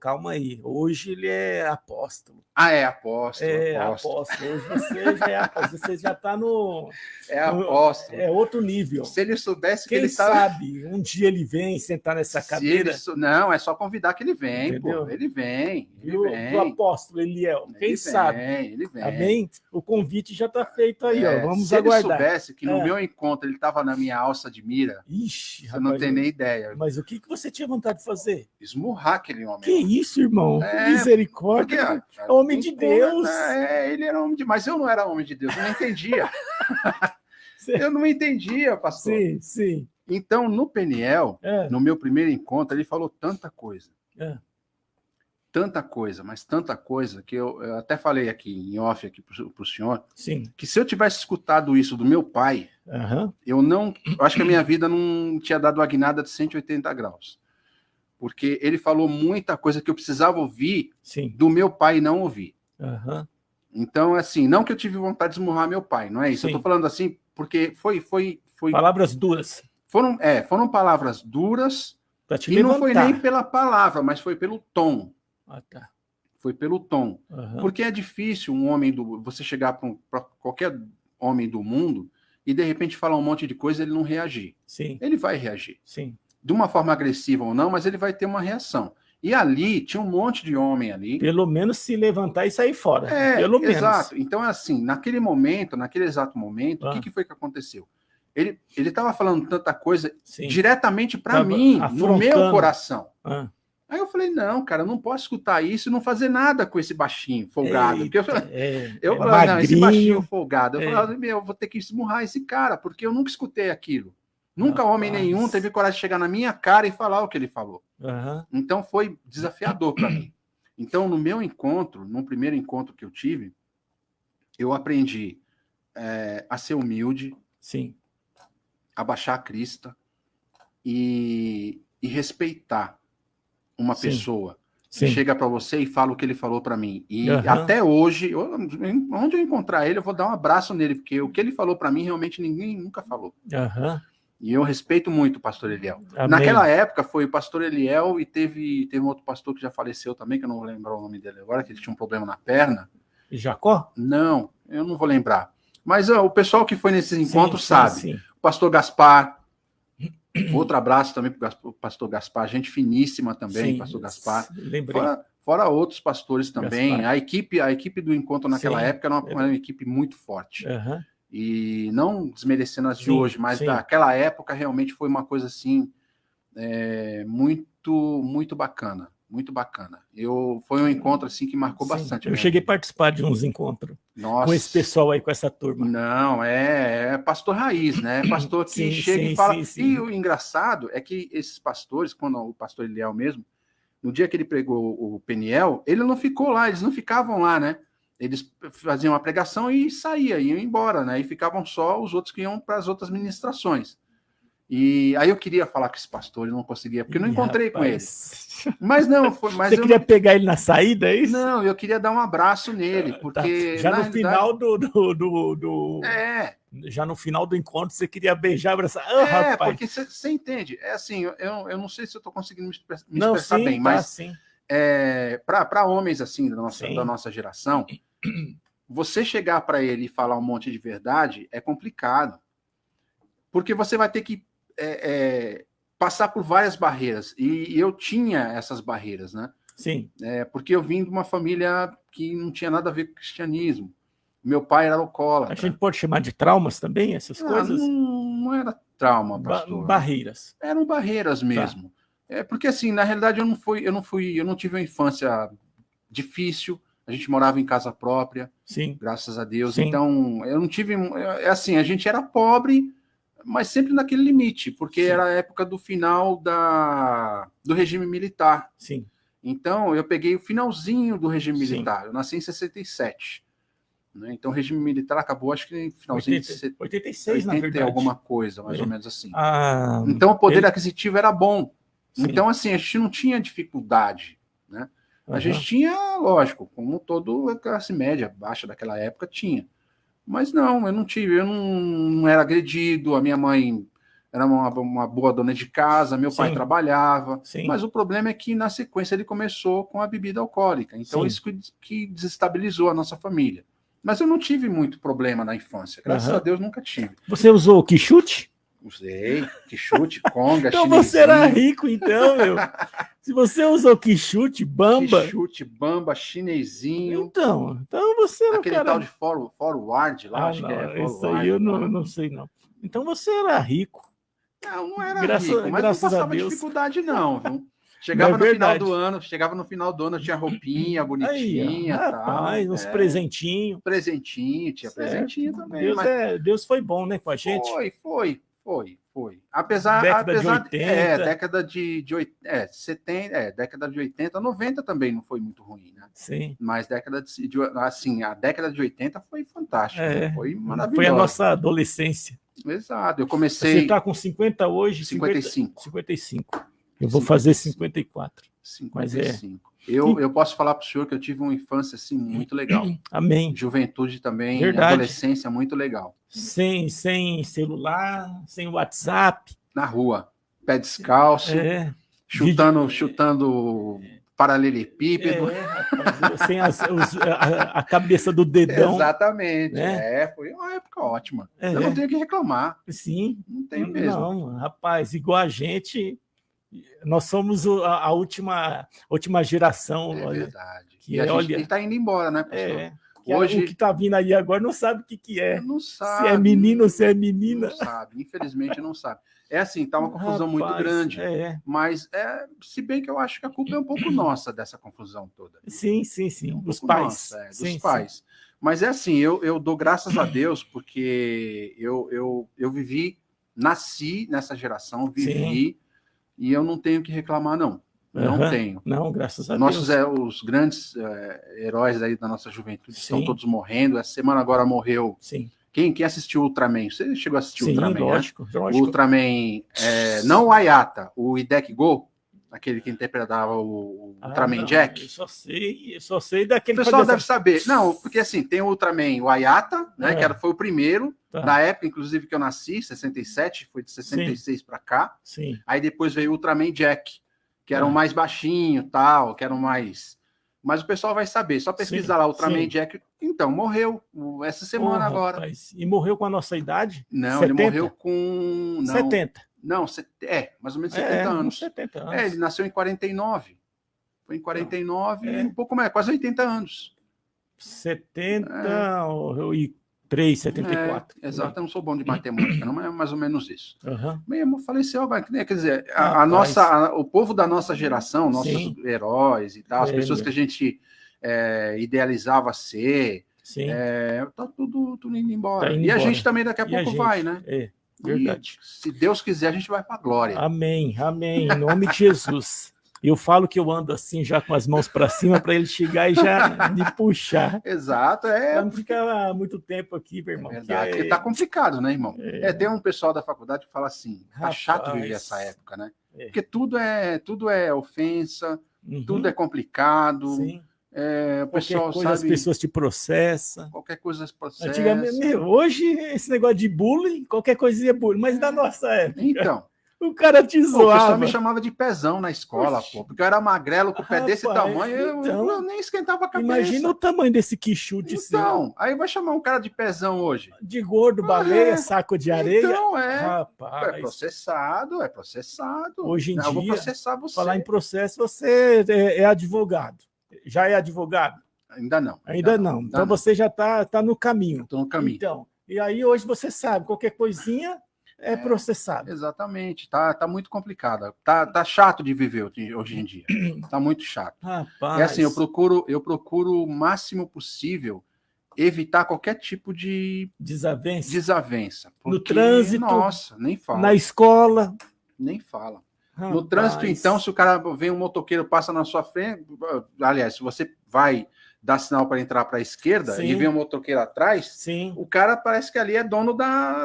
calma aí, hoje ele é apóstolo. Apóstolo. Apóstolo. Hoje você já é apóstolo, você já está no... apóstolo. É outro nível. Se ele soubesse que Quem ele sabe, um dia ele vem sentar nessa cadeira. Não, é só convidar que ele vem, entendeu? Pô. Ele vem. Do apóstolo Eliel. Quem sabe? Ele vem. Amém? O convite já está feito aí, ó. Vamos aguardar. Se ele soubesse que no meu encontro ele estava na minha alça de mira, ixi, você não tem nem ideia. Mas o que você tinha vontade de fazer? Esmurrar aquele homem. Que isso, irmão? Misericórdia. É homem de Deus. Ele era homem de... Mas eu não era homem de Deus, eu não entendia. Eu não entendia, pastor. Sim. Então, no Peniel, no meu primeiro encontro, ele falou tanta coisa. Tanta coisa, mas tanta coisa, que eu até falei aqui em off aqui para o senhor, que se eu tivesse escutado isso do meu pai, eu acho que a minha vida não tinha dado uma guinada de 180 graus. Porque ele falou muita coisa que eu precisava ouvir do meu pai e não ouvir. Então, assim, não que eu tive vontade de esmurrar meu pai, não é isso. Eu estou falando assim porque foi... Palavras duras. Foram palavras duras e levantar. Não foi nem pela palavra, mas foi pelo tom. Tá. Foi pelo tom. Porque é difícil você chegar para qualquer homem do mundo e, de repente, falar um monte de coisa e ele não reagir. Sim. Ele vai reagir. Sim. De uma forma agressiva ou não, mas ele vai ter uma reação. E ali, tinha um monte de homem ali. Pelo menos se levantar e sair fora. Pelo menos. Exato. Então, assim, naquele exato momento, o que foi que aconteceu? Ele estava falando tanta coisa diretamente para mim, no meu coração. Aí eu falei, não, cara, eu não posso escutar isso e não fazer nada com esse baixinho folgado. Eita, eu falei, não, esse baixinho folgado. Eu falei, eu vou ter que esmurrar esse cara, porque eu nunca escutei aquilo. Nunca homem nenhum teve coragem de chegar na minha cara e falar o que ele falou. Então foi desafiador para mim. Então, no primeiro encontro que eu tive, eu aprendi a ser humilde, a baixar a crista e respeitar uma pessoa que chega para você e fala o que ele falou para mim. E até hoje, onde eu encontrar ele, eu vou dar um abraço nele, porque o que ele falou para mim, realmente ninguém nunca falou. E eu respeito muito o pastor Eliel. Amém. Naquela época, foi o pastor Eliel e teve um outro pastor que já faleceu também, que eu não vou lembrar o nome dele agora, que ele tinha um problema na perna. Jacó? Não, eu não vou lembrar. Mas o pessoal que foi nesses encontros sabe. O pastor Gaspar. Outro abraço também para o pastor Gaspar, gente finíssima também, pastor Gaspar. Lembrei. Fora outros pastores também. A equipe do encontro naquela época era uma equipe muito forte. E não desmerecendo as de hoje, mas naquela época realmente foi uma coisa assim muito bacana. Muito bacana. Foi um encontro assim que marcou bastante. Eu cheguei a participar de uns encontros com esse pessoal aí, com essa turma. Não, é pastor raiz, né? Pastor que chega e fala. E o engraçado é que esses pastores, quando o pastor Eliel mesmo, no dia que ele pregou o Peniel, ele não ficou lá, eles não ficavam lá, né? Eles faziam a pregação e iam embora, né? E ficavam só os outros que iam para as outras ministrações. E aí eu queria falar com esse pastor, eu não conseguia, porque eu não encontrei com ele. Mas não, foi. Mas você queria pegar ele na saída, é isso? Não, eu queria dar um abraço nele, porque. Já no final já no final do encontro, você queria beijar, abraçar. Rapaz. Porque você entende. É assim, eu não sei se eu estou conseguindo me expressar bem, mas para homens assim da nossa geração, você chegar para ele e falar um monte de verdade é complicado. Porque você vai ter que passar por várias barreiras. E eu tinha essas barreiras, né? Sim. Porque eu vim de uma família que não tinha nada a ver com o cristianismo. Meu pai era alcoólatra. A gente pode chamar de traumas também, essas coisas? Não era trauma, pastor. Barreiras. Eram barreiras mesmo. Porque, assim, na realidade, eu não tive uma infância difícil. A gente morava em casa própria. Sim. Graças a Deus. Sim. Então, eu não tive... assim, a gente era pobre, mas sempre naquele limite, porque era a época do final do regime militar. Sim. Então, eu peguei o finalzinho do regime militar. Eu nasci em 67. Né? Então, o regime militar acabou, acho que no finalzinho 86, na verdade. Alguma coisa, mais ou menos assim. Então, o poder aquisitivo era bom. Sim. Então, assim, a gente não tinha dificuldade. Né? A gente tinha, lógico, como toda a classe média baixa daquela época tinha. Mas não, eu não tive, eu não era agredido, a minha mãe era uma boa dona de casa, meu pai trabalhava, mas o problema é que na sequência ele começou com a bebida alcoólica, então isso que desestabilizou a nossa família. Mas eu não tive muito problema na infância, graças a Deus nunca tive. Você usou o quichute? Usei, quichute, conga, então você era rico então, meu. Se você usou quichute, bamba... Quichute, bamba, chinesinho... Então você era aquele tal de forward lá, acho que é forward. Isso aí eu não sei, não. Então você era rico. Não era rico, mas não passava dificuldade não, viu? Chegava no final do ano, tinha roupinha bonitinha, rapaz, uns presentinhos. Tinha presentinho também. Deus foi bom, né, com a gente? Foi. Apesar de 80. Década de 70, década de 80, 90 também não foi muito ruim, né? Sim. Mas a década de 80 foi fantástica, né? Foi maravilhosa. Foi a nossa adolescência. Exato, eu comecei... Você está com 50 hoje? 55. 55. Eu vou fazer 54. 55. Eu posso falar para o senhor que eu tive uma infância assim muito legal. Amém. Juventude também, verdade. Adolescência muito legal. Sem celular, sem WhatsApp. Na rua, pé descalço, chutando paralelepípedo. Rapaz, sem a cabeça do dedão. Exatamente. Né? Foi uma época ótima. Eu não tenho que reclamar. Sim. Não tenho mesmo. Não, rapaz, igual a gente... Nós somos a última geração. É verdade. Que e a gente está indo embora, né, pastor? Hoje... O que está vindo aí agora não sabe o que é. Não sabe. Se é menino ou se é menina. Não sabe, infelizmente não sabe. É assim, tá uma confusão muito grande. Mas, se bem que eu acho que a culpa é um pouco nossa dessa confusão toda. Sim. Dos pais. Dos pais. Mas é assim, eu dou graças a Deus porque eu nasci nessa geração, vivi... E eu não tenho que reclamar, não. Não tenho. Não, graças a Deus. Os grandes heróis aí da nossa juventude estão todos morrendo. Essa semana agora morreu. Sim. Quem assistiu o Ultraman? Você chegou a assistir o Ultraman? Lógico. O Ultraman, não o Ayata, o Hideki Go, aquele que interpretava o Ultraman Jack. Eu só sei daquele... O pessoal deve saber. Não, porque assim, tem o Ultraman, o Ayata, né, que foi o primeiro, na época, inclusive, que eu nasci, 67, foi de 66 para cá. Sim. Aí depois veio o Ultraman Jack, que era um mais baixinho, tal, que era um mais... Mas o pessoal vai saber, só pesquisar lá o Ultraman Jack. Então, morreu essa semana agora. Rapaz. E morreu com a nossa idade? Não, 70? Ele morreu com... 70. Não, mais ou menos 70 anos. 70 anos. Ele nasceu em 49. Foi em 49 e um pouco mais, quase 80 anos. 70 e 3,74. Exato, eu não sou bom de matemática, não, mas é mais ou menos isso. Uhum. Mesmo faleceu agora, quer dizer, Rapaz. o povo da nossa geração, nossos Sim. heróis e tal, as pessoas meu. que a gente idealizava ser, Sim. tá tudo indo embora. Tá indo e a embora. gente também daqui a pouco vai, né? Verdade. E, se Deus quiser, a gente vai para a glória. Amém, amém, em nome de Jesus. Eu falo que eu ando assim, já com as mãos para cima, para ele chegar e já me puxar. Exato, Para não ficar muito tempo aqui, meu irmão. É verdade, porque tá complicado, né, irmão? Tem um pessoal da faculdade que fala assim, tá chato viver essa época, né? Porque tudo é ofensa, tudo é complicado. Sim. O pessoal qualquer coisa, sabe, as pessoas te processam. Qualquer coisa se processa. Antigamente, hoje, esse negócio de bullying, qualquer coisinha é bullying, mas na nossa época. Então. O cara te zoava. O pessoal me chamava de pezão na escola, pô, porque eu era magrelo com o pé desse tamanho, então, eu nem esquentava a cabeça. Imagina o tamanho desse quichute seu. Então, aí vai chamar um cara de pezão hoje. De gordo, baleia, saco de areia. Então, Rapaz. É processado. Hoje em dia, eu vou processar você. Falar em processo, você é advogado. Já é advogado? Ainda não. Ainda não. Então você já está no caminho. Estou no caminho. Então, e aí hoje você sabe, qualquer coisinha é processado. Exatamente. Tá muito complicado. Tá chato de viver hoje em dia. Tá muito chato. Rapaz. É assim, eu procuro o máximo possível evitar qualquer tipo de desavença. Porque, no trânsito. Nossa, nem fala. Na escola. Nem fala. Rapaz. No trânsito, então, se o cara vem um motoqueiro, passa na sua frente, aliás, se você vai dar sinal para entrar para a esquerda, sim, e vem um motoqueiro atrás, sim, o cara parece que ali é dono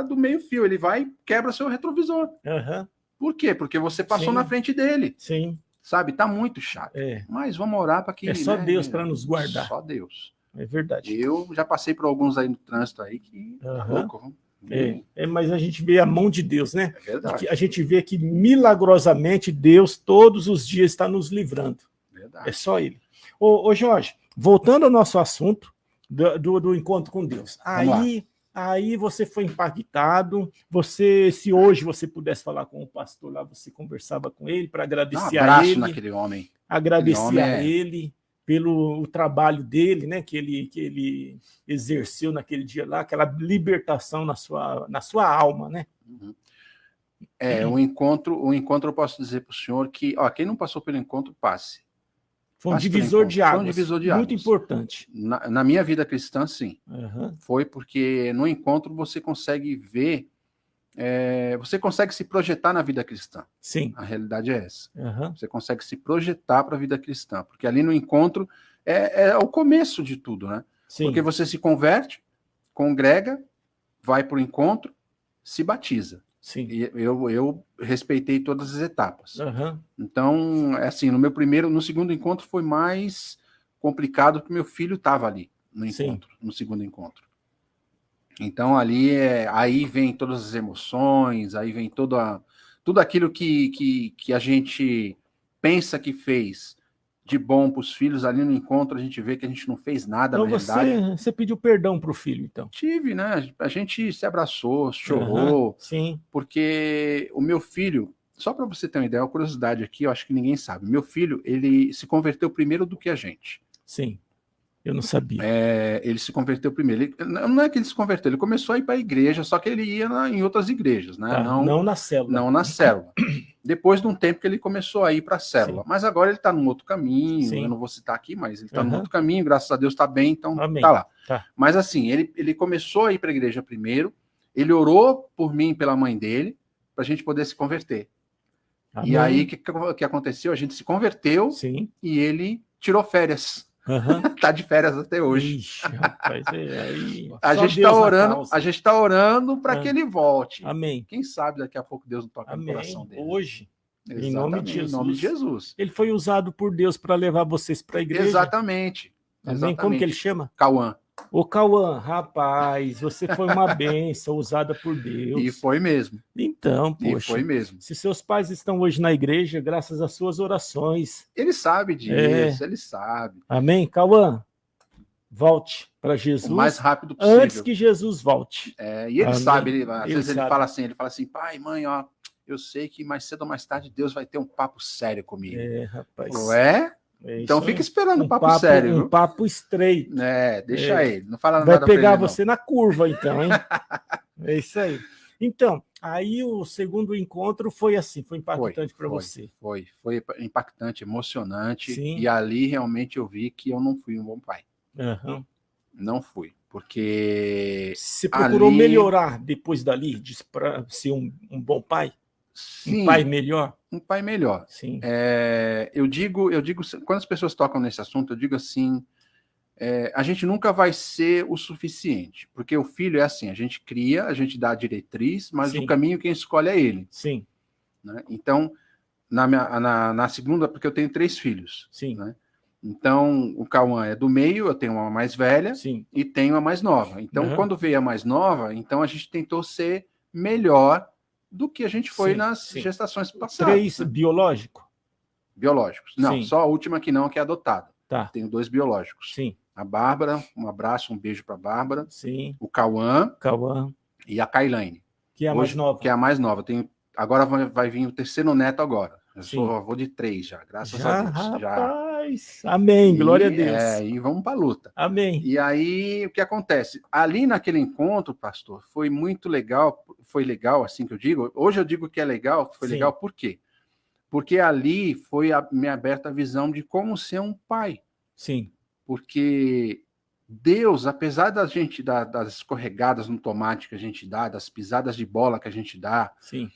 do meio-fio, ele vai e quebra seu retrovisor. Uhum. Por quê? Porque você passou na frente dele. Sim. Sabe, tá muito chato. Mas vamos orar para que... É só Deus para nos guardar. Só Deus. É verdade. Eu já passei por alguns aí no trânsito aí que tá louco. Mas a gente vê a mão de Deus, né? É verdade. A gente vê que milagrosamente Deus todos os dias está nos livrando. Verdade. É só Ele. Ô Jorge, voltando ao nosso assunto do encontro com Deus. Aí você foi impactado. Se hoje você pudesse falar com o pastor lá, você conversava com ele para agradecer a ele. Naquele homem. Agradecer a ele pelo trabalho dele, né, que ele exerceu naquele dia lá, aquela libertação na sua alma, né? O encontro eu posso dizer para o senhor que, quem não passou pelo encontro, passe. Foi um divisor de águas. Foi um divisor de águas. Muito importante. Na minha vida cristã, sim. Foi porque no encontro você consegue ver, você consegue se projetar na vida cristã. Sim. A realidade é essa. Você consegue se projetar para a vida cristã, porque ali no encontro é o começo de tudo, né? Sim. Porque você se converte, congrega, vai para o encontro, se batiza. Sim. E eu respeitei todas as etapas. Então, assim, no segundo encontro foi mais complicado porque meu filho estava ali no segundo encontro. Então, aí vem todas as emoções, aí vem tudo aquilo que a gente pensa que fez de bom para os filhos. Ali no encontro a gente vê que a gente não fez nada, então, na realidade. Você pediu perdão para o filho, então? Tive, né? A gente se abraçou, chorou. Sim. Porque o meu filho, só para você ter uma ideia, uma curiosidade aqui, eu acho que ninguém sabe. Meu filho, ele se converteu primeiro do que a gente. Sim. Eu não sabia. Ele se converteu primeiro. Não é que ele se converteu, ele começou a ir para a igreja, só que ele ia em outras igrejas, né? Não na célula. Não na célula. Depois de um tempo que ele começou a ir para a célula. Sim. Mas agora ele está num outro caminho, eu não vou citar aqui, mas ele está num outro caminho, graças a Deus está bem, então está lá. Tá. Mas assim, ele começou a ir para a igreja primeiro, ele orou por mim e pela mãe dele, para a gente poder se converter. Amém. E aí, o que aconteceu? A gente se converteu. Sim. E ele tirou férias. Tá de férias até hoje. Ixi, rapaz, aí... a gente tá orando para que ele volte. Amém. Quem sabe daqui a pouco Deus não toca no coração dele. Hoje, exatamente, em nome de Jesus. Ele foi usado por Deus para levar vocês para a igreja. Exatamente. Como que ele chama? Cauã. Ô, Cauã, rapaz, você foi uma bênção usada por Deus. E foi mesmo. Então, poxa. E foi mesmo. Se seus pais estão hoje na igreja, graças às suas orações. Ele sabe disso, ele sabe. Amém? Cauã, volte para Jesus. O mais rápido possível. Antes que Jesus volte. E ele sabe, às vezes ele fala assim, pai, mãe, eu sei que mais cedo ou mais tarde Deus vai ter um papo sério comigo. Rapaz. É Então isso fica aí. esperando o papo sério, Um viu? papo estreito. Deixa ele, não fala Vai nada pra pegar ele, não. você na curva, então, hein? É isso aí. Então, aí o segundo encontro foi assim, foi impactante para você. Foi impactante, emocionante, Sim. e ali realmente eu vi que eu não fui um bom pai. Uhum. Não fui, porque Você procurou melhorar depois dali, para ser um bom pai? Sim, um pai melhor? Um pai melhor. Sim. Eu digo, quando as pessoas tocam nesse assunto, eu digo assim, a gente nunca vai ser o suficiente, porque o filho é assim, a gente cria, a gente dá a diretriz, mas Sim. o caminho quem escolhe é ele. Sim. Né? Então, na segunda, porque eu tenho 3 filhos. Sim. Né? Então, o Cauã é do meio, eu tenho uma mais velha. Sim. E tenho a mais nova. Então, quando veio a mais nova, então a gente tentou ser melhor do que a gente foi nas gestações passadas. 3 biológicos? Biológicos. Não, só a última que não, que é adotada. Tá. Tenho 2 biológicos. Sim. A Bárbara, um abraço, um beijo para a Bárbara. Sim. O Cauã. E a Kailane. Que é a mais nova. Que é a mais nova. Agora vai vir o terceiro neto agora. Eu sou avô de 3 já, graças a Deus. Rapaz. Amém, glória a Deus. E vamos para a luta. Amém. E aí, o que acontece? Ali naquele encontro, pastor, foi muito legal, foi legal, assim que eu digo. Hoje eu digo que é legal, foi legal por quê? Porque ali me aberta a visão de como ser um pai. Sim. Porque Deus, apesar das escorregadas no tomate que a gente dá, das pisadas de bola que a gente dá, sim,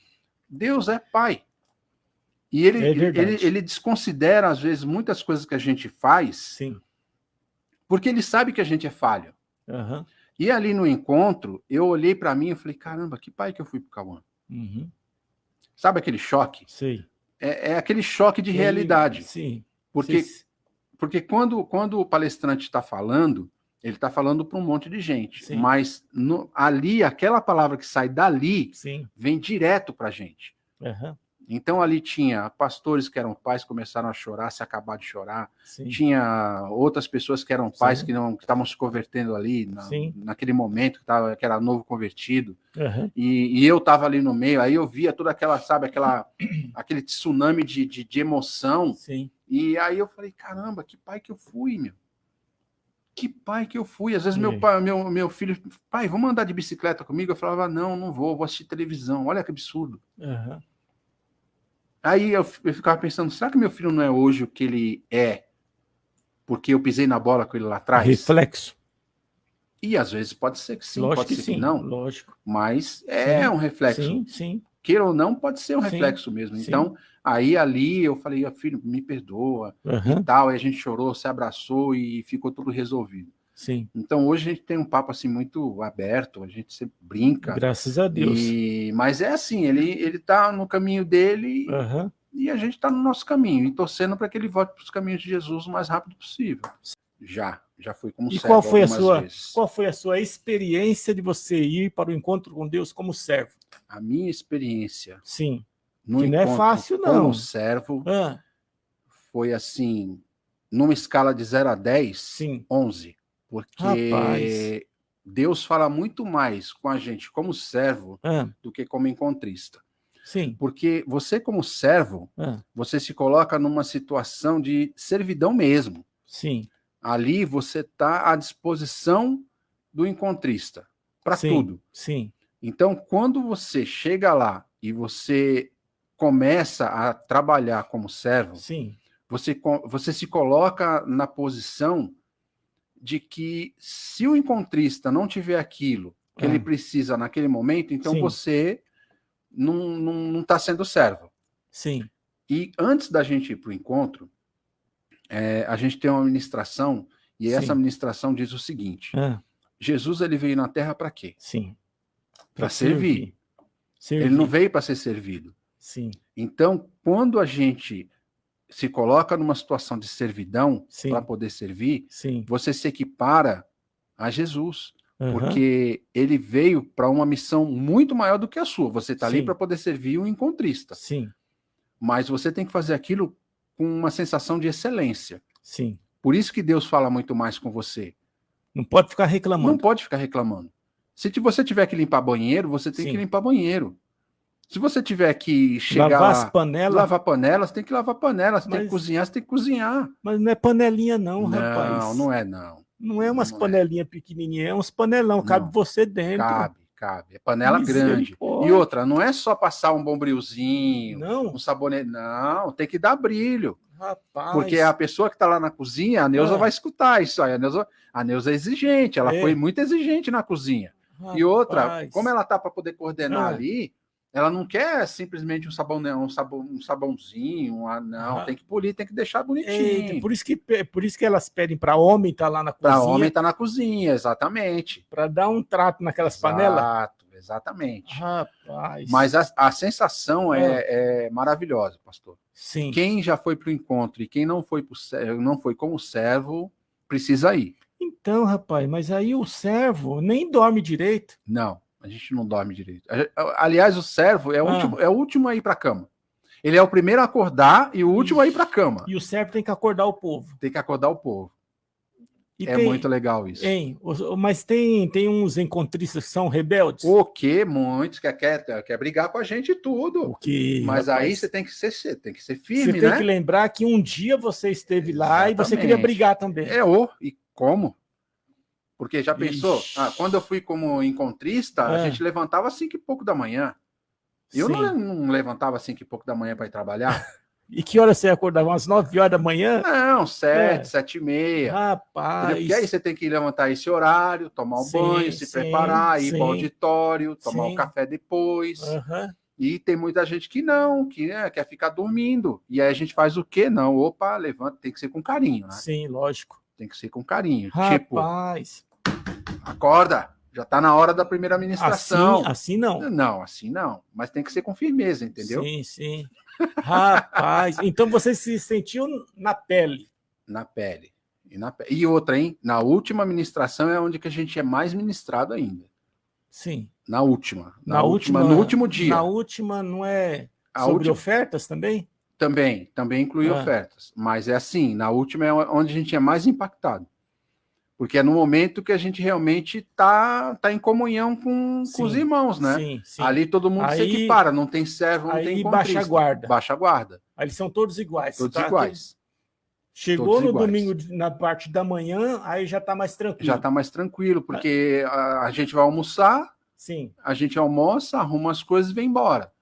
Deus é pai. E ele desconsidera, às vezes, muitas coisas que a gente faz, sim, porque ele sabe que a gente é falho. Uhum. E ali no encontro, eu olhei para mim e falei, caramba, que pai que eu fui pro Cauã. Uhum. Sabe aquele choque? Sim. É aquele choque de realidade. Sim. Porque quando o palestrante está falando, ele está falando para um monte de gente. Sim. Mas ali, aquela palavra que sai dali, sim, vem direto para a gente. Uhum. Então ali tinha pastores que eram pais, começaram a chorar, se acabar de chorar. Sim. Tinha outras pessoas que eram pais, sim, que estavam se convertendo ali naquele momento, que era novo convertido. Uhum. E eu estava ali no meio, aí eu via toda aquela, sabe, aquele tsunami de emoção. Sim. E aí eu falei, caramba, que pai que eu fui, meu. Que pai que eu fui. Às vezes meu filho, pai, vamos andar de bicicleta comigo? Eu falava, não vou assistir televisão. Olha que absurdo. Uhum. Aí eu ficava pensando, será que meu filho não é hoje o que ele é porque eu pisei na bola com ele lá atrás? Reflexo. E às vezes pode ser que sim, lógico pode ser sim, que não. Lógico. Mas é um reflexo. Sim, sim. Queira ou não, pode ser um reflexo mesmo. Sim. Então, aí ali eu falei, filho, me perdoa e tal. Aí a gente chorou, se abraçou e ficou tudo resolvido. Sim. Então, hoje a gente tem um papo assim muito aberto, a gente sempre brinca. Graças a Deus. Mas é assim, ele tá no caminho dele e a gente tá no nosso caminho, e torcendo para que ele volte para os caminhos de Jesus o mais rápido possível. Já fui como servo qual foi a sua experiência de você ir para o encontro com Deus como servo? A minha experiência. Sim. Que não é fácil, não. Como servo, foi assim, numa escala de 0 a 10, sim, 11. Porque Rapaz. Deus fala muito mais com a gente como servo do que como encontrista. Sim. Porque você, como servo, você se coloca numa situação de servidão mesmo. Sim. Ali você está à disposição do encontrista para tudo. Sim. Então, quando você chega lá e você começa a trabalhar como servo, sim, você se coloca na posição de que se o encontrista não tiver aquilo que ele precisa naquele momento, então sim, você não está sendo servo. Sim. E antes da gente ir para o encontro, a gente tem uma ministração, e sim, essa ministração diz o seguinte, Jesus ele veio na Terra para quê? Sim. Para servir. Ele não veio para ser servido. Sim. Então, quando a gente se coloca numa situação de servidão para poder servir, sim, você se equipara a Jesus. Porque ele veio para uma missão muito maior do que a sua. Você está ali para poder servir um encontrista. Sim. Mas você tem que fazer aquilo com uma sensação de excelência. Sim. Por isso que Deus fala muito mais com você. Não pode ficar reclamando. Não pode ficar reclamando. Se você tiver que limpar banheiro, você tem sim, que limpar banheiro. Se você tiver que chegar Lavar lá, as panelas. lavar panelas, tem que lavar panelas. Tem Mas- que cozinhar, você tem que cozinhar. Mas não é panelinha não, rapaz. Não, não é não. Não é umas Não é. panelinhas pequenininhas, é uns panelão, cabe Não. você dentro. Cabe. É panela grande. Misericórdia. E outra, não é só passar um bombrilzinho, Não, um sabonete. Não, tem que dar brilho. rapaz. Porque a pessoa que está lá na cozinha, a Neuza vai escutar isso aí. A Neuza é exigente, ela foi muito exigente na cozinha. Rapaz. E outra, como ela tá para poder coordenar Ah. ali, ela não quer simplesmente um sabãozinho, não, tem que polir, tem que deixar bonitinho. Eita, por isso que elas pedem para homem estar lá na cozinha. Para homem estar na cozinha, exatamente. Para dar um trato naquelas panelas. Exatamente. Rapaz. Mas a sensação é maravilhosa, pastor. Sim. Quem já foi para o encontro e quem não foi como servo, precisa ir. Então, rapaz, mas aí o servo nem dorme direito. Não, a gente não dorme direito. Aliás, o servo é o último a ir para a cama. Ele é o primeiro a acordar e o último a ir para a cama. E o servo tem que acordar o povo. Tem que acordar o povo. E muito legal isso. Mas tem uns encontristas que são rebeldes? O quê? Muitos quer brigar com a gente e tudo. O quê, mas rapaz? aí você tem que ser firme, Você tem que lembrar que um dia você esteve lá e você queria brigar também. E como? Porque já pensou? Quando eu fui como encontrista, a gente levantava às 5 e pouco da manhã. Eu não levantava às 5 e pouco da manhã para ir trabalhar. E que hora você acordava? Umas 9 horas da manhã? Não, 7, 7 e meia. Rapaz. Porque aí você tem que levantar esse horário, tomar o banho, se preparar, ir para o auditório, tomar o café depois. E tem muita gente que não, que quer ficar dormindo. E aí a gente faz o quê? Não, opa, levanta, tem que ser com carinho, né? Sim, lógico. Tem que ser com carinho. Rapaz. Tipo, acorda, já está na hora da primeira ministração. Assim não. Não, assim não. Mas tem que ser com firmeza, entendeu? Sim. Rapaz, então você se sentiu na pele. Na pele. E outra, hein? Na última ministração é onde que a gente é mais ministrado ainda. Sim. Na última. No último dia. Na última não é sobre ofertas também? Também inclui ofertas. Mas é assim, na última é onde a gente é mais impactado. Porque é no momento que a gente realmente tá em comunhão com os irmãos, né? Sim. Ali todo mundo se equipara, não tem servo, não tem encontrista. Baixa a guarda. Aí eles são todos iguais. Iguais. Chegou no domingo, na parte da manhã, aí já está mais tranquilo. Já está mais tranquilo, porque a gente vai almoçar, a gente almoça, arruma as coisas e vem embora.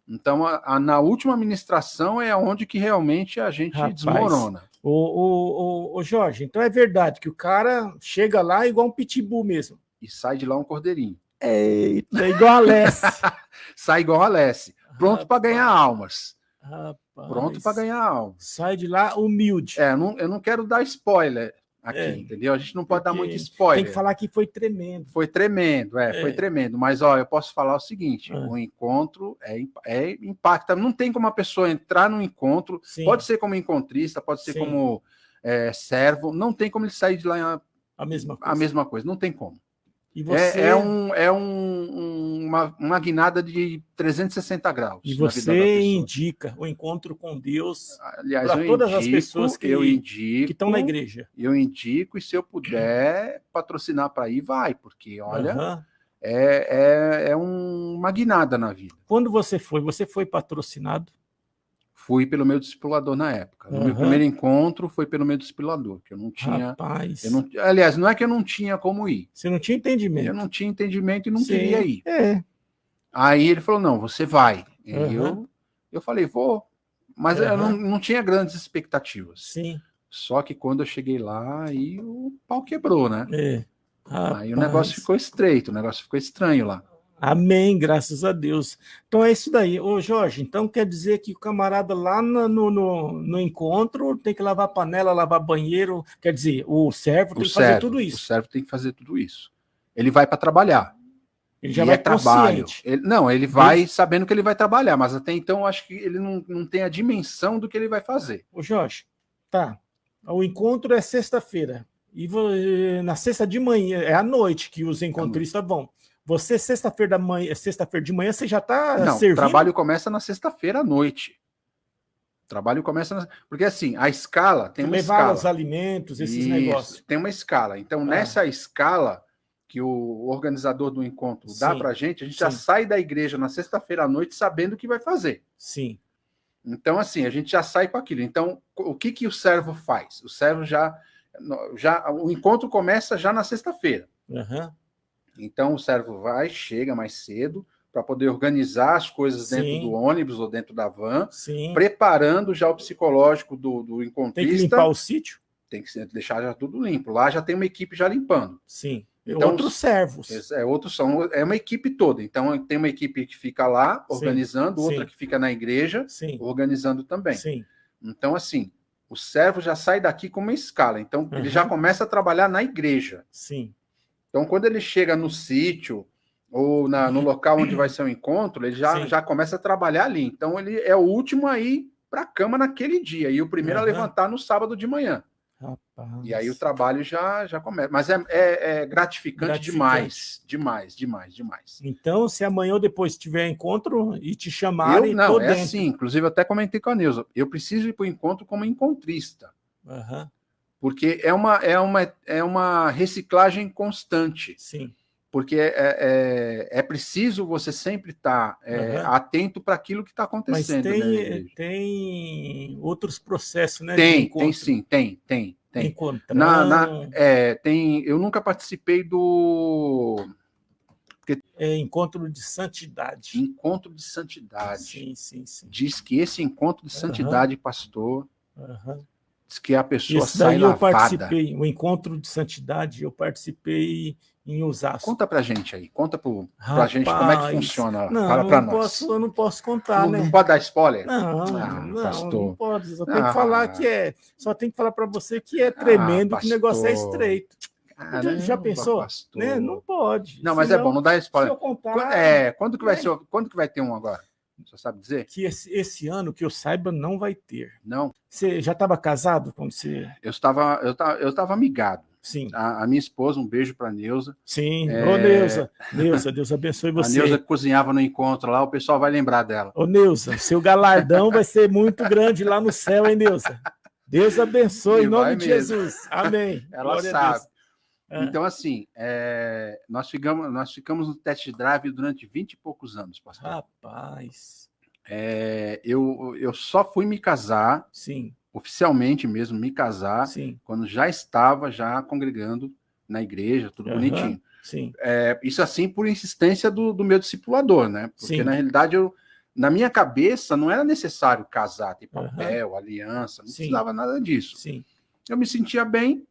Então, na última ministração é onde que realmente a gente desmorona. Ô Jorge, então é verdade que o cara chega lá igual um pitbull mesmo. E sai de lá um cordeirinho. Eita, igual a Alessi. Sai igual a Alessi. Pronto para ganhar almas. Rapaz, pronto para ganhar almas. Sai de lá humilde. Eu não quero dar spoiler aqui, entendeu? A gente não pode dar muito spoiler. Tem que falar que foi tremendo. Foi tremendo, foi tremendo. Mas, eu posso falar o seguinte, o encontro impacta. Não tem como a pessoa entrar no encontro, pode ser como encontrista, pode ser como servo, não tem como ele sair de lá a mesma coisa, não tem como. E você... uma guinada de 360 graus. E você indica o encontro com Deus para todas as pessoas que estão na igreja. Eu indico, e se eu puder patrocinar para ir, vai, porque, olha, é uma guinada na vida. Quando você foi patrocinado? Fui pelo meu discipulador na época. No meu primeiro encontro foi pelo meu discipulador, que eu não tinha... Rapaz. Aliás, não é que eu não tinha como ir. Você não tinha entendimento. Eu não tinha entendimento e não queria ir. Aí ele falou, não, você vai. E eu falei, vou. Mas eu não tinha grandes expectativas. Sim. Só que quando eu cheguei lá, aí o pau quebrou, né? Aí o negócio ficou estreito, o negócio ficou estranho lá. Amém, graças a Deus. Então é isso daí. Ô Jorge, então quer dizer que o camarada lá no encontro tem que lavar panela, lavar banheiro, quer dizer, o servo tem que fazer tudo isso. O servo tem que fazer tudo isso. Ele vai para trabalhar. Ele já vai consciente. Ele vai sabendo que ele vai trabalhar, mas até então eu acho que ele não tem a dimensão do que ele vai fazer. Ô Jorge, tá. O encontro é sexta-feira. E na sexta de manhã, é à noite que os encontristas vão. Você, sexta-feira de manhã, você já está servindo? O trabalho começa na sexta-feira à noite. O trabalho começa porque assim, a escala tem uma escala. Levar os alimentos, esses negócios. Tem uma escala. Então, nessa escala, que o organizador do encontro dá Sim, para a gente já sim. sai da igreja na sexta-feira à noite sabendo o que vai fazer. Sim. Então, assim, a gente já sai com aquilo. Então, o que o servo faz? O servo o encontro começa já na sexta-feira. Uhum. Então, o servo chega mais cedo para poder organizar as coisas dentro do ônibus ou dentro da van, preparando já o psicológico do encontrista. Tem que limpar o sítio? Tem que deixar já tudo limpo. Lá já tem uma equipe já limpando. Sim. Então, outros servos. É uma equipe toda. Então, tem uma equipe que fica lá organizando, outra que fica na igreja organizando também. Sim. Então, assim, o servo já sai daqui com uma escala. Então, ele já começa a trabalhar na igreja. Sim. Então, quando ele chega no sítio ou no local onde vai ser o encontro, ele já começa a trabalhar ali. Então, ele é o último a ir para a cama naquele dia e o primeiro a levantar no sábado de manhã. Rapaz. E aí o trabalho já começa. Mas é gratificante demais. Demais. Então, se amanhã ou depois tiver encontro e te chamarem... Não, é dentro. Assim. Inclusive, eu até comentei com a Neuza. Eu preciso ir para o encontro como encontrista. Porque é uma reciclagem constante. Sim. Porque é preciso você sempre estar atento para aquilo que está acontecendo. Mas tem outros processos, né? Tem sim. Encontrando. Eu nunca participei do... encontro de santidade. Encontro de santidade. Sim. Diz que esse encontro de santidade, pastor... Diz que a pessoa Esse daí sai lavada. Eu participei, o encontro de santidade, eu participei em Osasco. Conta pra gente aí, conta pra gente como é que funciona. Fala pra nós. Eu não posso contar, né? Não pode dar spoiler? Não pode. Só tem que falar só tem que falar para você que é tremendo, que o negócio é estreito. Caramba, já pensou? Pastor. Né? Não pode. Não, mas senão, é bom, não dá spoiler. Se eu contar, quando que vai ter um agora? Você sabe dizer? Que esse ano, que eu saiba, não vai ter. Não. Você já estava casado quando você... Eu estava amigado. Sim. A minha esposa, um beijo para a Neuza. Sim. Ô, Neuza. Neuza, Deus abençoe você. A Neuza cozinhava no encontro lá, o pessoal vai lembrar dela. Ô, Neuza, seu galardão vai ser muito grande lá no céu, hein, Neuza? Deus abençoe, em nome de Jesus. Amém. Ela Glória sabe. Então, assim, nós ficamos no test drive durante 20 e poucos anos, pastor. Rapaz. Eu só fui me casar, oficialmente mesmo, me casar, quando já estava congregando na igreja, tudo bonitinho. Sim. Isso assim por insistência do meu discipulador, né? Porque, na realidade, na minha cabeça, não era necessário casar, ter papel, aliança, não precisava nada disso. Sim. Eu me sentia bem,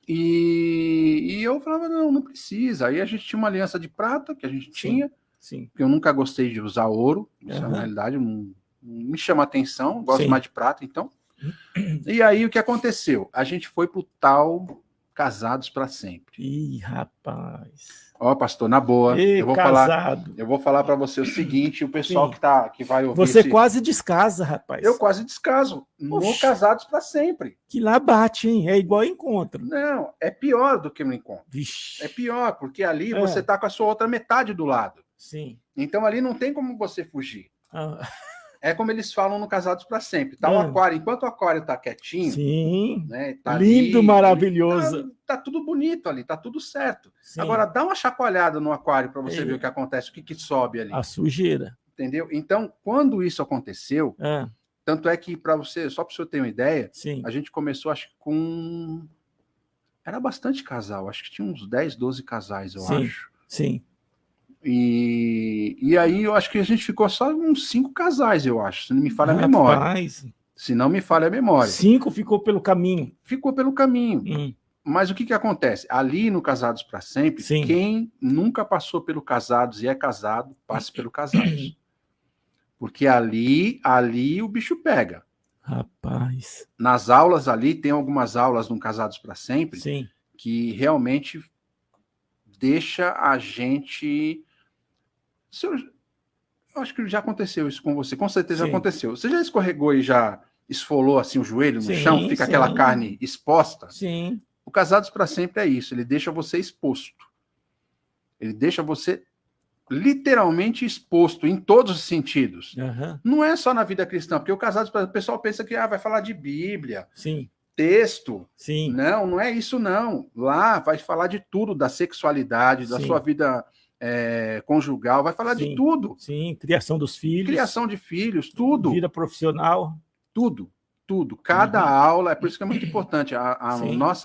e eu falava, não precisa. Aí a gente tinha uma aliança de prata, que a gente tinha, porque eu nunca gostei de usar ouro, isso na realidade não me chama atenção, gosto mais de prata, então. E aí o que aconteceu? A gente foi pro tal Casados para Sempre. Ih, rapaz. Ó, pastor, na boa, eu vou falar para você o seguinte, o pessoal que vai ouvir... Você quase descasa, rapaz. Eu quase descaso, no Casados para Sempre. Que lá bate, hein? É igual encontro. Não, é pior do que no encontro. Vixe. É pior, porque ali você tá com a sua outra metade do lado. Sim. Então ali não tem como você fugir. É como eles falam no Casados para Sempre. Tá o aquário, enquanto o aquário tá quietinho, né, tá lindo, ali, maravilhoso. Tá tudo bonito ali, tá tudo certo. Agora dá uma chacoalhada no aquário para você ver o que acontece, o que sobe ali. A sujeira. Entendeu? Então, quando isso aconteceu, tanto é que só para você ter uma ideia, a gente começou, acho que era bastante casal, acho que tinha uns 10, 12 casais, eu acho. Sim. E aí eu acho que a gente ficou só uns 5 casais, eu acho, se não me falha a memória. Se não me falha a memória. 5 ficou pelo caminho. Ficou pelo caminho. Mas o que acontece? Ali no Casados para Sempre, quem nunca passou pelo Casados e é casado, passe pelo Casados. Porque ali o bicho pega. Rapaz. Nas aulas ali, tem algumas aulas no Casados para Sempre que realmente deixa a gente... Eu acho que já aconteceu isso com você, com certeza já aconteceu. Você já escorregou e já esfolou assim o joelho no chão, fica aquela carne exposta? Sim. O Casados para Sempre é isso, ele deixa você exposto. Ele deixa você literalmente exposto em todos os sentidos. Não é só na vida cristã, porque o Casados, o pessoal pensa que vai falar de Bíblia. texto. Sim. Não é isso, não. Lá vai falar de tudo, da sexualidade, da Sim. sua vida conjugal, vai falar de tudo. Sim, criação dos filhos. Criação de filhos, tudo. Vida profissional. Tudo. Cada aula, é por isso que é muito importante.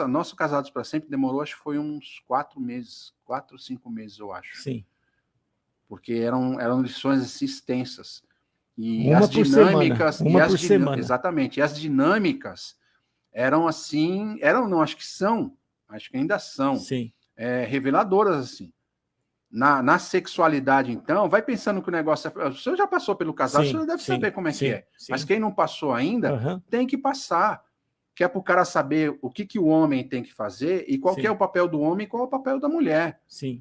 Nosso Casados para Sempre demorou, acho que foi uns 4 meses, 4 ou 5 meses, eu acho. Sim. Porque eram lições assim, extensas. E uma as por dinâmicas. Semana. Uma por semana. Exatamente. E as dinâmicas eram assim, não, acho que ainda são, sim. Reveladoras, assim. Na sexualidade, então, vai pensando que o negócio... O senhor já passou pelo casal, o senhor deve saber como é que é. Sim. Mas quem não passou ainda, tem que passar. Que é para o cara saber o que o homem tem que fazer e qual que é o papel do homem e qual é o papel da mulher. Sim.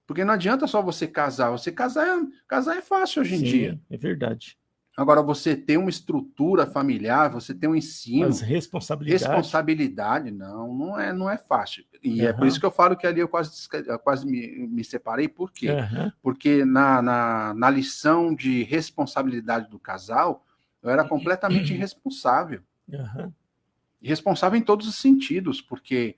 Porque não adianta só você casar. Casar é fácil hoje em dia. É verdade. Agora, você tem uma familiar, você tem um ensino... As responsabilidade, não é fácil. E é por isso que eu falo que ali eu quase me separei. Por quê? Porque na lição de responsabilidade do casal, eu era completamente irresponsável. Irresponsável em todos os sentidos, porque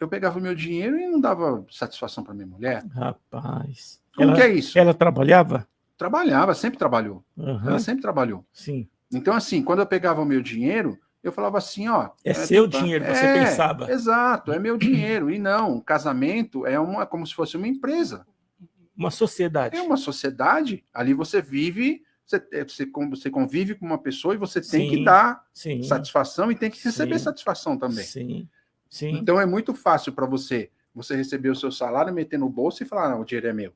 eu pegava o meu dinheiro e não dava satisfação para minha mulher. Rapaz. Como que é isso? Ela trabalhava? Trabalhava, sempre trabalhou. Ela sempre trabalhou. Sim. Então, assim, quando eu pegava o meu dinheiro, eu falava assim, ó... seu dinheiro, você pensava. Exato, é meu dinheiro. E não, o casamento é como se fosse uma empresa. Uma sociedade. É uma sociedade. Ali você vive, você convive com uma pessoa e você tem que dar satisfação e tem que receber satisfação também. Sim. Então, é muito fácil para você receber o seu salário, meter no bolso e falar, o dinheiro é meu.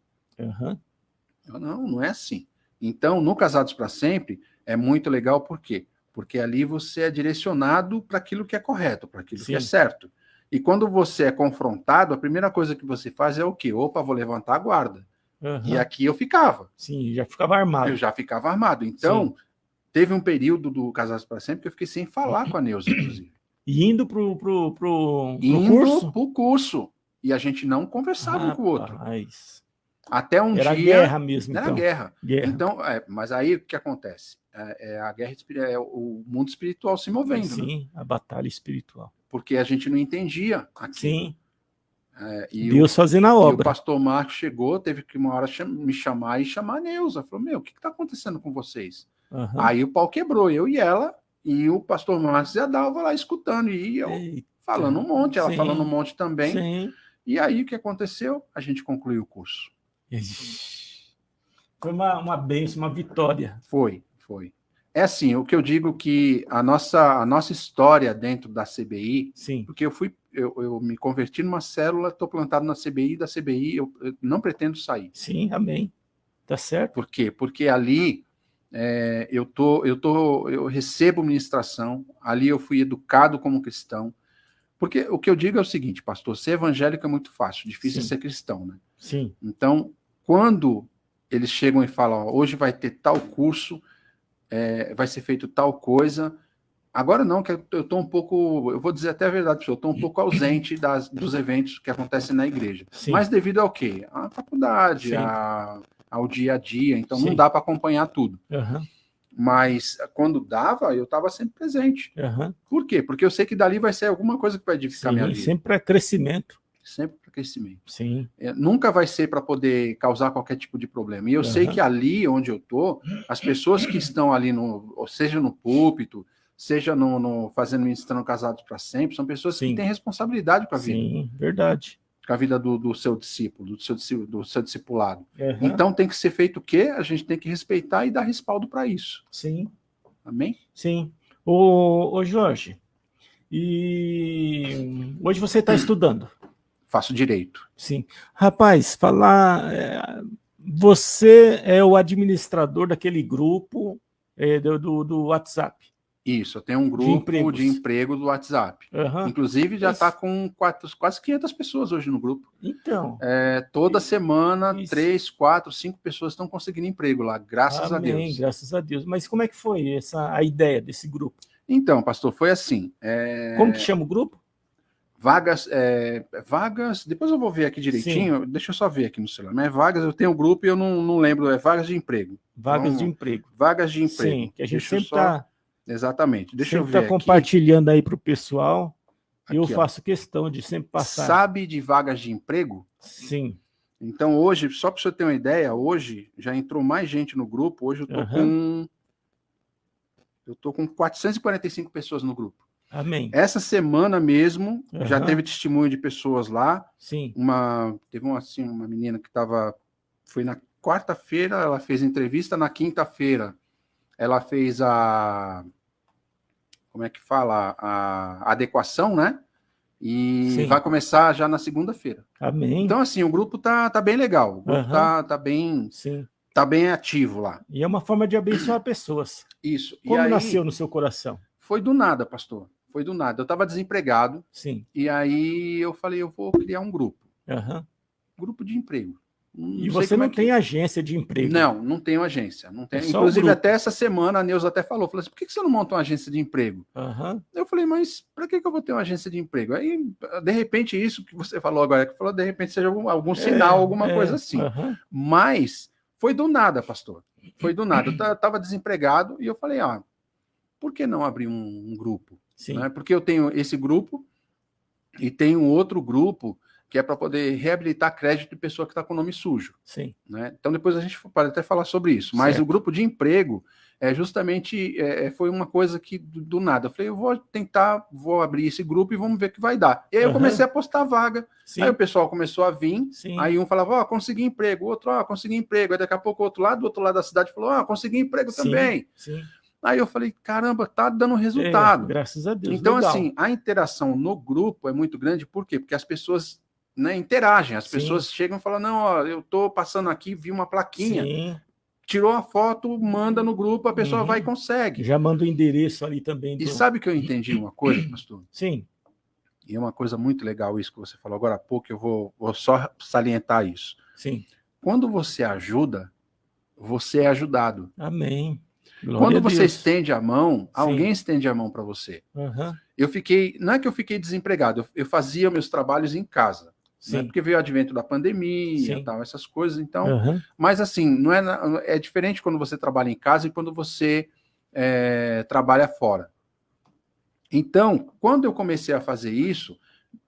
Não é assim. Então, no Casados para Sempre, é muito legal, por quê? Porque ali você é direcionado para aquilo que é correto, para aquilo que é certo. E quando você é confrontado, a primeira coisa que você faz é o quê? Opa, vou levantar a guarda. E aqui eu ficava. Sim, já ficava armado. Eu já ficava armado. Então, teve um período do Casados para Sempre que eu fiquei sem falar com a Neuza, inclusive. E indo pro curso? Pro curso. E a gente não conversava um com o outro. Até um era dia... Era guerra mesmo, Era então. guerra. Então, mas aí o que acontece? A guerra é o mundo espiritual se movendo. Sim, a batalha espiritual. Porque a gente não entendia aquilo. Sim. Deus fazendo a obra. E o pastor Marcos chegou, teve que uma hora me chamar e chamar a Neuza. Falou, o que está acontecendo com vocês? Aí o pau quebrou, eu e ela, e o pastor Marcos e a Dalva lá escutando, e eu falando um monte, ela falando um monte também. Sim. E aí o que aconteceu? A gente concluiu o curso. Foi uma bênção, uma vitória. Foi. É assim, o que eu digo que a nossa história dentro da CBI, porque eu me converti numa célula, estou plantado na CBI, da CBI eu não pretendo sair. Sim, amém. Tá certo. Por quê? Porque ali eu recebo ministração, ali eu fui educado como cristão. Porque o que eu digo é o seguinte, pastor, ser evangélico é muito fácil, difícil é ser cristão, né? Sim. Então, quando eles chegam e falam, hoje vai ter tal curso, vai ser feito tal coisa, agora não, que eu estou um pouco, eu vou dizer até a verdade, eu estou um pouco ausente dos eventos que acontecem na igreja. Mas devido ao quê? À faculdade, ao dia a dia, então não dá para acompanhar tudo. Mas quando dava, eu estava sempre presente. Por quê? Porque eu sei que dali vai ser alguma coisa que vai edificar minha vida. Sempre é crescimento. Sempre para crescimento. Sim. Nunca vai ser para poder causar qualquer tipo de problema. E eu sei que ali onde eu estou, as pessoas que estão ali, seja no púlpito, seja fazendo ministrando Casados para Sempre, são pessoas que têm responsabilidade com a vida. Sim, verdade. Com a vida do seu discípulo, do seu discipulado. Então tem que ser feito o quê? A gente tem que respeitar e dar respaldo para isso. Sim. Amém? Sim. Ô Jorge, e hoje você está estudando? Faço direito. Sim. Rapaz, você é o administrador daquele grupo do WhatsApp. Isso, eu tenho um grupo de emprego do WhatsApp. Inclusive, já está com quase 500 pessoas hoje no grupo. Então. Toda semana, 3, 4, 5 pessoas estão conseguindo emprego lá, graças a Deus. Graças a Deus. Mas como é que foi a ideia desse grupo? Então, pastor, foi assim. Como que chama o grupo? Vagas, depois eu vou ver aqui direitinho, deixa eu só ver aqui no celular. Mas vagas, eu tenho um grupo e eu não lembro, vagas de emprego. Vagas de emprego. Vagas de emprego. Sim, que a gente sempre está Exatamente. Deixa eu Sempre ver está compartilhando aí para o pessoal. E eu Aqui, ó. faço questão de sempre passar. Sabe de vagas de emprego? Sim. Então, hoje, só para você ter uma ideia, hoje já entrou mais gente no grupo. Hoje eu tô com 445 pessoas no grupo. Amém. Essa semana mesmo, já teve testemunho de pessoas lá. Sim. Teve uma menina que foi na quarta-feira, ela fez entrevista, na quinta-feira ela fez como é que fala? A adequação, né? E Sim. vai começar já na segunda-feira. Amém. Então, assim, o grupo tá bem legal. O grupo tá bem ativo lá. E é uma forma de abençoar pessoas. Isso. Como nasceu no seu coração? Foi do nada, pastor. Foi do nada. Eu estava desempregado. Sim. E aí eu falei, eu vou criar um grupo. Grupo de emprego. E você não tem agência de emprego? Não tenho agência. Não tenho. Inclusive, até essa semana, a Neuza até falou assim, por que você não monta uma agência de emprego? Eu falei, mas para que eu vou ter uma agência de emprego? Aí, de repente, isso que você falou agora, de repente seja algum sinal, alguma coisa assim. Mas foi do nada, pastor. Foi do nada. Eu estava desempregado e eu falei, por que não abrir um grupo? Né? Porque eu tenho esse grupo e tenho outro grupo que é para poder reabilitar crédito de pessoa que está com o nome sujo. Sim. Né? Então, depois a gente pode até falar sobre isso. Mas certo. O grupo de emprego foi uma coisa que do nada. Eu falei, eu vou abrir esse grupo e vamos ver o que vai dar. E aí eu comecei a postar vaga. Sim. Aí o pessoal começou a vir. Sim. Aí um falava, consegui emprego. O outro, consegui emprego. Aí daqui a pouco do outro lado da cidade falou, consegui emprego também. Sim. Aí eu falei, caramba, tá dando resultado. Graças a Deus. Então, legal. Assim, a interação no grupo é muito grande. Por quê? Porque as pessoas interagem. As pessoas chegam e falam, não, eu tô passando aqui, vi uma plaquinha. Sim. Tirou a foto, manda no grupo, a pessoa vai e consegue. Já manda o endereço ali também. E sabe que eu entendi uma coisa, pastor? Sim. E é uma coisa muito legal isso que você falou agora há pouco, eu vou só salientar isso. Sim. Quando você ajuda, você é ajudado. Amém. Glória Quando a você Deus. estende a mão, Sim. alguém estende a mão para você. Não é que eu fiquei desempregado, eu fazia meus trabalhos em casa. Né? Porque veio o advento da pandemia e tal, essas coisas. Então, mas assim, não é diferente quando você trabalha em casa e quando você trabalha fora. Então, quando eu comecei a fazer isso,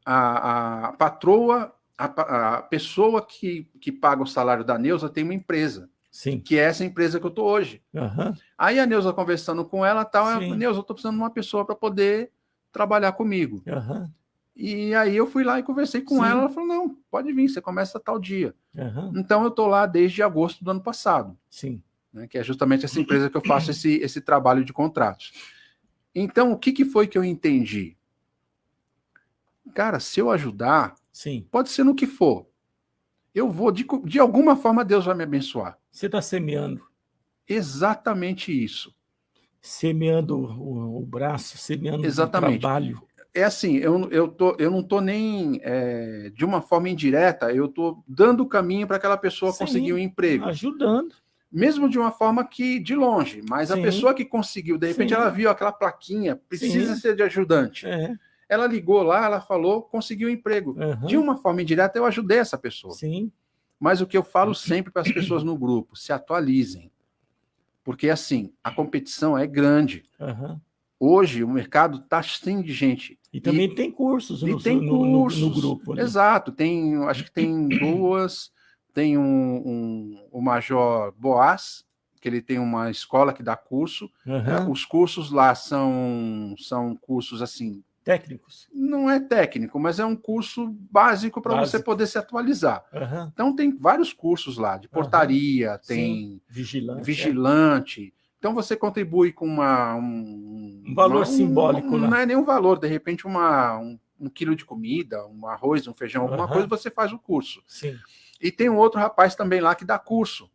a patroa, a pessoa que paga o salário da Neuza tem uma empresa. Sim. Que é essa empresa que eu tô hoje. Aí a Neuza conversando com ela, Neuza, eu tô precisando de uma pessoa para poder trabalhar comigo. E aí eu fui lá e conversei com ela, ela falou, não, pode vir, você começa tal dia. Então eu tô lá desde agosto do ano passado. Sim. Né, que é justamente essa empresa que eu faço esse trabalho de contratos. Então, o que foi que eu entendi? Cara, se eu ajudar, pode ser no que for, eu vou, de alguma forma, Deus vai me abençoar. Você está semeando. Exatamente isso. Semeando o braço, semeando o trabalho. É assim, eu não estou nem de uma forma indireta, eu estou dando o caminho para aquela pessoa conseguir um emprego. Ajudando. Mesmo de uma forma que de longe, mas a pessoa que conseguiu, de repente ela viu aquela plaquinha, precisa ser de ajudante. Ela ligou lá, ela falou, conseguiu um emprego. De uma forma indireta, eu ajudei essa pessoa. Mas o que eu falo sempre para as pessoas no grupo, se atualizem. Porque, assim, a competição é grande. Hoje, o mercado está cheio de gente. E também tem cursos no grupo. Ali. Exato. Acho que tem duas. Tem o Major Boaz, que ele tem uma escola que dá curso. Os cursos lá são cursos, assim... Técnicos? Não é técnico, mas é um curso básico para você poder se atualizar. Então, tem vários cursos lá, de portaria, tem vigilante. Então, você contribui com um valor simbólico. Não é nenhum valor, de repente, um quilo de comida, um arroz, um feijão, alguma coisa, você faz o curso. E tem um outro rapaz também lá que dá curso.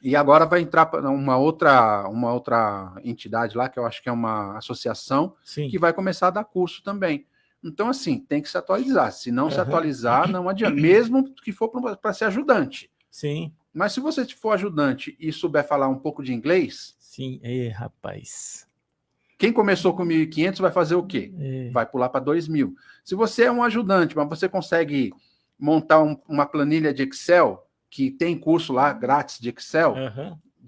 E agora vai entrar uma outra entidade lá, que eu acho que é uma associação, que vai começar a dar curso também. Então, assim, tem que se atualizar. Se não se atualizar, não adianta. Mesmo que for para ser ajudante. Mas se você for ajudante e souber falar um pouco de inglês... rapaz. Quem começou com 1.500 vai fazer o quê? Vai pular para 2.000. Se você é um ajudante, mas você consegue montar uma planilha de Excel... que tem curso lá grátis de Excel,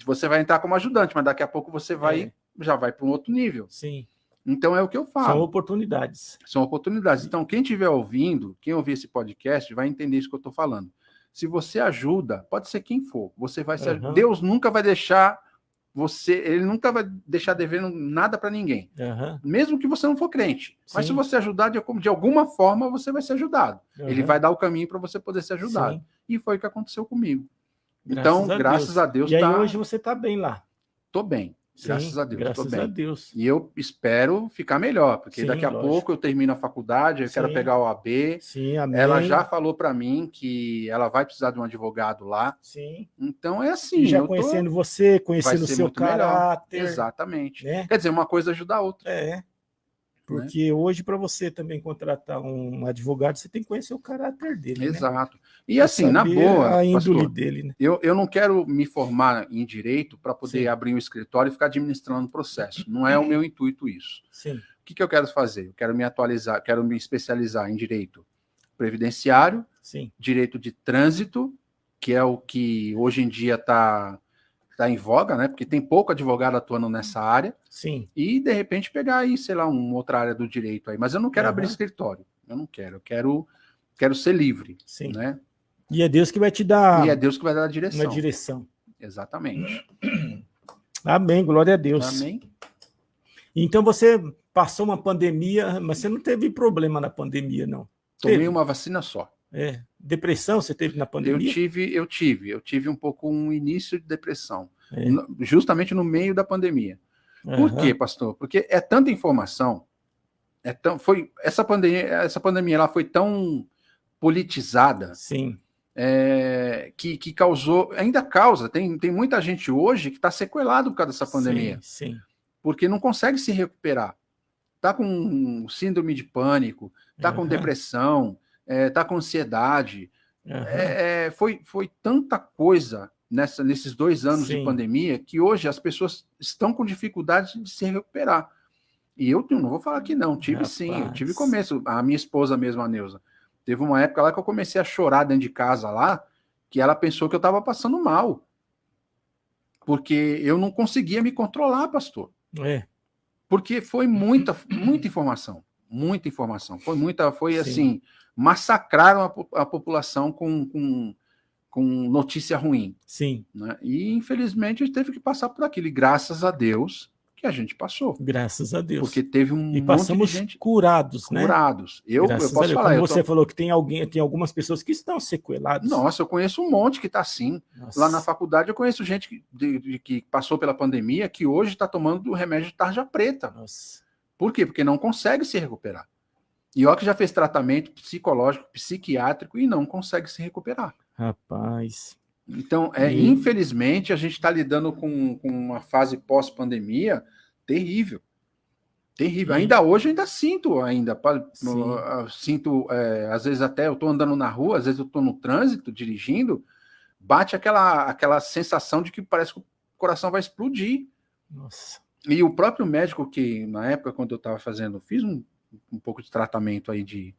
você vai entrar como ajudante, mas daqui a pouco você vai já vai para um outro nível. Sim. Então é o que eu falo. São oportunidades. São oportunidades. Então, quem estiver ouvindo, quem ouvir esse podcast, vai entender isso que eu estou falando. Se você ajuda, pode ser quem for, você vai ser. Deus nunca vai deixar você, ele nunca vai deixar devendo nada para ninguém. Mesmo que você não for crente. Sim. Mas se você ajudar de alguma forma, você vai ser ajudado. Ele vai dar o caminho para você poder ser ajudado. Sim. E foi o que aconteceu comigo. Graças a Deus. E aí hoje você está bem lá. Estou bem. Graças a Deus. Graças a Deus. E eu espero ficar melhor, porque daqui a pouco eu termino a faculdade, eu quero pegar o AB. Sim, amém. Ela já falou para mim que ela vai precisar de um advogado lá. Sim. Então é assim. E já conhecendo você, conhecendo o seu caráter. Melhor. Exatamente. Né? Quer dizer, uma coisa ajuda a outra. Porque hoje, para você também contratar um advogado, você tem que conhecer o caráter dele. Exato. Né? E assim, na boa, a índole pastor, dele. Né? Eu não quero me formar em direito para poder abrir um escritório e ficar administrando o processo. Não é o meu intuito isso. Sim. O que eu quero fazer? Eu quero me atualizar, quero me especializar em direito previdenciário, direito de trânsito, que é o que hoje em dia está em voga, né? Porque tem pouco advogado atuando nessa área. Sim. E, de repente, pegar aí, sei lá, uma outra área do direito aí. Mas eu não quero abrir escritório. Eu não quero. Eu quero ser livre. Sim. Né? E é Deus que vai te dar... E é Deus que vai dar a direção. Uma direção. Exatamente. Amém, glória a Deus. Amém. Então, você passou uma pandemia, mas você não teve problema na pandemia, não? Tomei uma vacina só. Depressão você teve na pandemia? Eu tive um pouco um início de depressão, justamente no meio da pandemia. Por quê, pastor? Porque é tanta informação, essa pandemia ela foi tão politizada, sim, que causou, ainda causa, tem muita gente hoje que está sequelado por causa dessa pandemia, sim. Porque não consegue se recuperar, está com síndrome de pânico, está com depressão, está com ansiedade. Foi tanta coisa nesses 2 anos de pandemia que hoje as pessoas estão com dificuldade de se recuperar. E eu não vou falar que não, tive sim, eu tive começo. A minha esposa mesmo, a Neuza, teve uma época lá que eu comecei a chorar dentro de casa lá, que ela pensou que eu estava passando mal. Porque eu não conseguia me controlar, pastor. Porque foi muita informação. Muita informação. Foi assim, massacraram a população com notícia ruim. Sim. Né? E, infelizmente, a gente teve que passar por aquilo. E graças a Deus que a gente passou. Graças a Deus. Porque teve e passamos monte de gente curados, né? Curados. Eu posso falar. Como você falou que tem algumas pessoas que estão sequeladas. Nossa, eu conheço um monte que está assim. Nossa. Lá na faculdade eu conheço gente que passou pela pandemia que hoje está tomando o remédio de tarja preta. Nossa. Por quê? Porque não consegue se recuperar. E ó que já fez tratamento psicológico, psiquiátrico e não consegue se recuperar. Rapaz. Então, infelizmente, a gente está lidando com uma fase pós-pandemia terrível. Terrível. Ainda hoje, eu ainda sinto. Sinto, às vezes até eu estou andando na rua, às vezes eu estou no trânsito, dirigindo, bate aquela sensação de que parece que o coração vai explodir. Nossa. E o próprio médico que, na época, quando eu estava fiz um pouco de tratamento aí de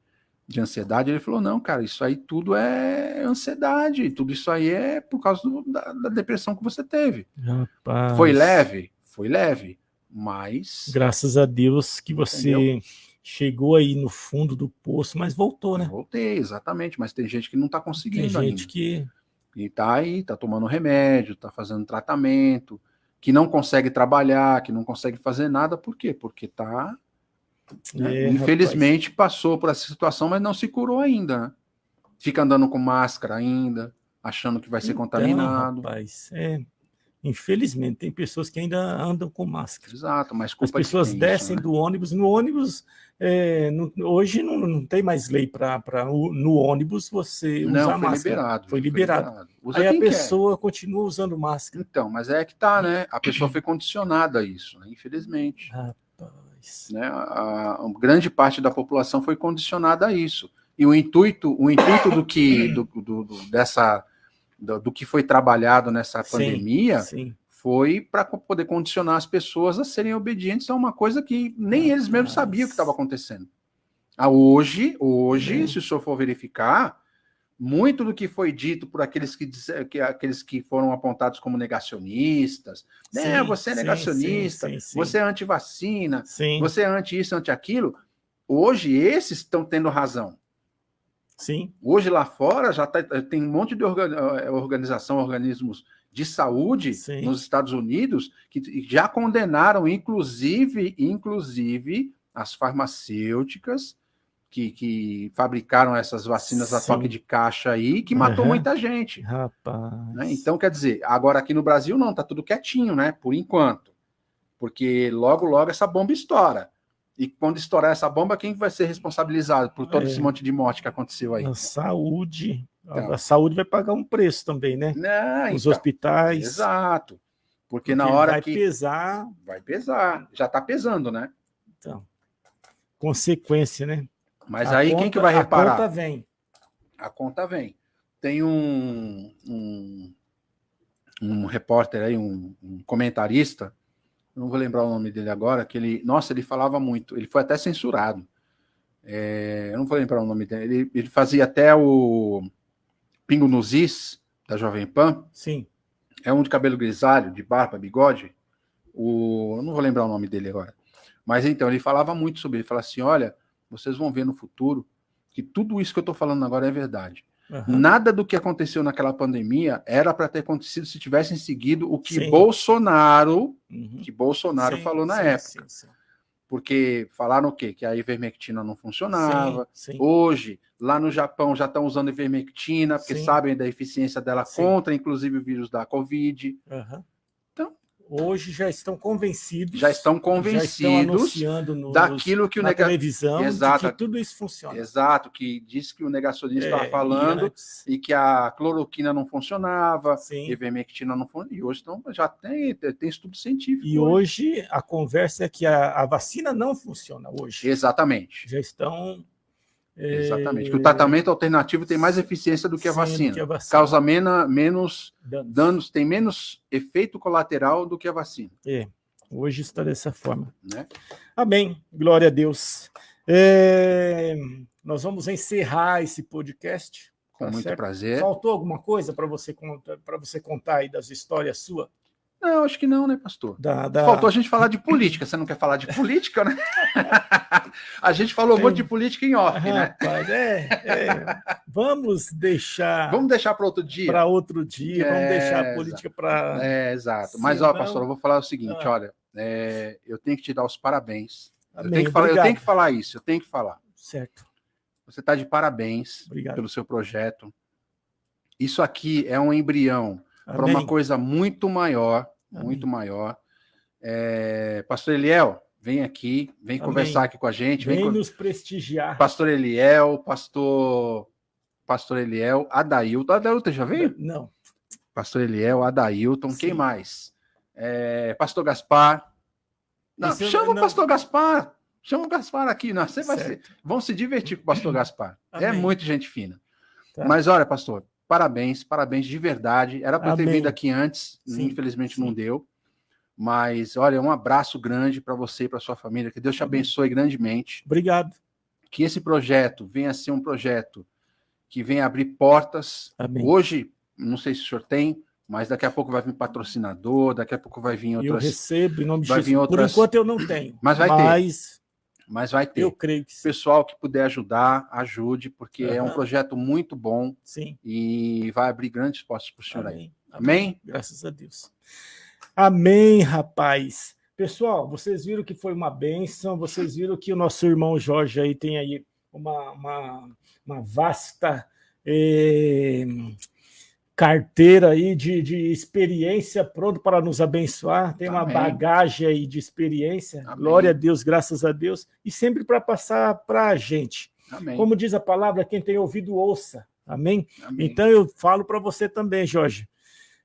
ansiedade, ele falou, não, cara, isso aí tudo é ansiedade, tudo isso aí é por causa da depressão que você teve. Rapaz. Foi leve, mas... Graças a Deus que você chegou aí no fundo do poço, mas voltou, né? Voltei, exatamente, mas tem gente que não está conseguindo ainda. Tem gente que... E tá aí, tá tomando remédio, tá fazendo tratamento, que não consegue trabalhar, que não consegue fazer nada, por quê? Porque tá... infelizmente passou por essa situação, mas não se curou ainda, né? Fica andando com máscara ainda, achando que vai ser contaminado. Rapaz, infelizmente tem pessoas que ainda andam com máscara. Exato, mas as pessoas descem do ônibus. No ônibus hoje não tem mais lei para no ônibus você usar máscara. Foi liberado. Aí a pessoa continua usando máscara. Então, mas é que tá, né? A pessoa foi condicionada a isso, né? Infelizmente. Né? A grande parte da população foi condicionada a isso. E o intuito do que foi trabalhado nessa pandemia foi para poder condicionar as pessoas a serem obedientes a uma coisa que nem eles mesmos sabiam que estava acontecendo. Hoje, se o senhor for verificar, muito do que foi dito por aqueles que foram apontados como negacionistas, né? Você é negacionista, você é anti-vacina, você é anti-isso, anti-aquilo. Hoje, esses estão tendo razão. Sim. Hoje, lá fora, já tem um monte de organismos de saúde nos Estados Unidos que já condenaram, inclusive as farmacêuticas que fabricaram essas vacinas a toque de caixa aí, que matou muita gente. Rapaz. Né? Então, quer dizer, agora aqui no Brasil não, tá tudo quietinho, né? Por enquanto. Porque logo essa bomba estoura. E quando estourar essa bomba, quem vai ser responsabilizado por todo esse monte de morte que aconteceu aí? A saúde. Então, a saúde vai pagar um preço também, né? Os hospitais. Exato. Porque na hora vai pesar. Vai pesar. Já está pesando, né? Então, consequência, né? Mas aí quem que vai reparar? A conta vem. Tem um repórter aí, um comentarista, não vou lembrar o nome dele agora, que ele falava muito, ele foi até censurado. Eu não vou lembrar o nome dele. Ele fazia até o Pingo nos Is, da Jovem Pan. Sim. É um de cabelo grisalho, de barba, bigode. Eu não vou lembrar o nome dele agora. Mas então, ele falava muito sobre ele. Ele falava assim, olha, vocês vão ver no futuro que tudo isso que eu estou falando agora é verdade. Nada do que aconteceu naquela pandemia era para ter acontecido se tivessem seguido o que Bolsonaro falou na época. Porque falaram o quê? Que a ivermectina não funcionava. Hoje, lá no Japão, já estão usando ivermectina, porque sabem da eficiência dela contra, inclusive, o vírus da Covid. Então, hoje já estão convencidos. Anunciando daquilo que na televisão, exato, de que tudo isso funciona. Exato, que disse que o negacionista estava falando e que a cloroquina não funcionava, a ivermectina não funcionava. E hoje já tem estudo científico. E hoje a conversa é que a vacina não funciona hoje. Exatamente. Já estão... Exatamente. Que o tratamento alternativo tem mais eficiência do que a vacina. Causa menos danos, tem menos efeito colateral do que a vacina. Hoje está dessa forma. Né? Amém. Glória a Deus. Nós vamos encerrar esse podcast. Com muito prazer. Faltou alguma coisa para você contar aí das histórias suas? Não, acho que não, né, pastor? Faltou a gente falar de política. Você não quer falar de política, né? A gente falou muito de política em off, rapaz, né? Vamos deixar para outro dia. Vamos deixar a política para... exato. Mas, pastor, eu vou falar o seguinte, olha, eu tenho que te dar os parabéns. Amém, eu tenho que falar isso, eu tenho que falar. Certo. Você está de parabéns pelo seu projeto. Isso aqui é um embrião para uma coisa muito maior, muito maior. Pastor Eliel, vem aqui, vem conversar aqui com a gente. Vem nos prestigiar. Pastor Eliel, pastor Eliel, Adailton. Adailton já veio? Não. Pastor Eliel, Adailton, quem mais? Pastor Gaspar. Não, chama o pastor Gaspar. Chama o Gaspar aqui. Não, vão se divertir com o pastor Gaspar. Amém. É muito gente fina. Mas olha, pastor, parabéns de verdade. Era para ter vindo aqui antes, infelizmente não deu. Mas, olha, um abraço grande para você e para sua família. Que Deus te abençoe grandemente. Obrigado. Que esse projeto venha a ser um projeto que venha abrir portas. Amém. Hoje, não sei se o senhor tem, mas daqui a pouco vai vir patrocinador, daqui a pouco vai vir outras... Eu recebo, em nome de Jesus. Por enquanto eu não tenho. Mas vai ter. Eu creio que sim. Pessoal que puder ajudar, ajude, porque é um projeto muito bom. Sim. E vai abrir grandes portas para o senhor aí. Amém? Graças a Deus. Amém, rapaz. Pessoal, vocês viram que foi uma bênção, vocês viram que o nosso irmão Jorge aí tem aí uma vasta carteira aí de experiência pronto para nos abençoar, tem uma bagagem aí de experiência. Amém. Glória a Deus, graças a Deus, e sempre para passar para a gente. Amém. Como diz a palavra, quem tem ouvido, ouça. Amém? Então eu falo para você também, Jorge,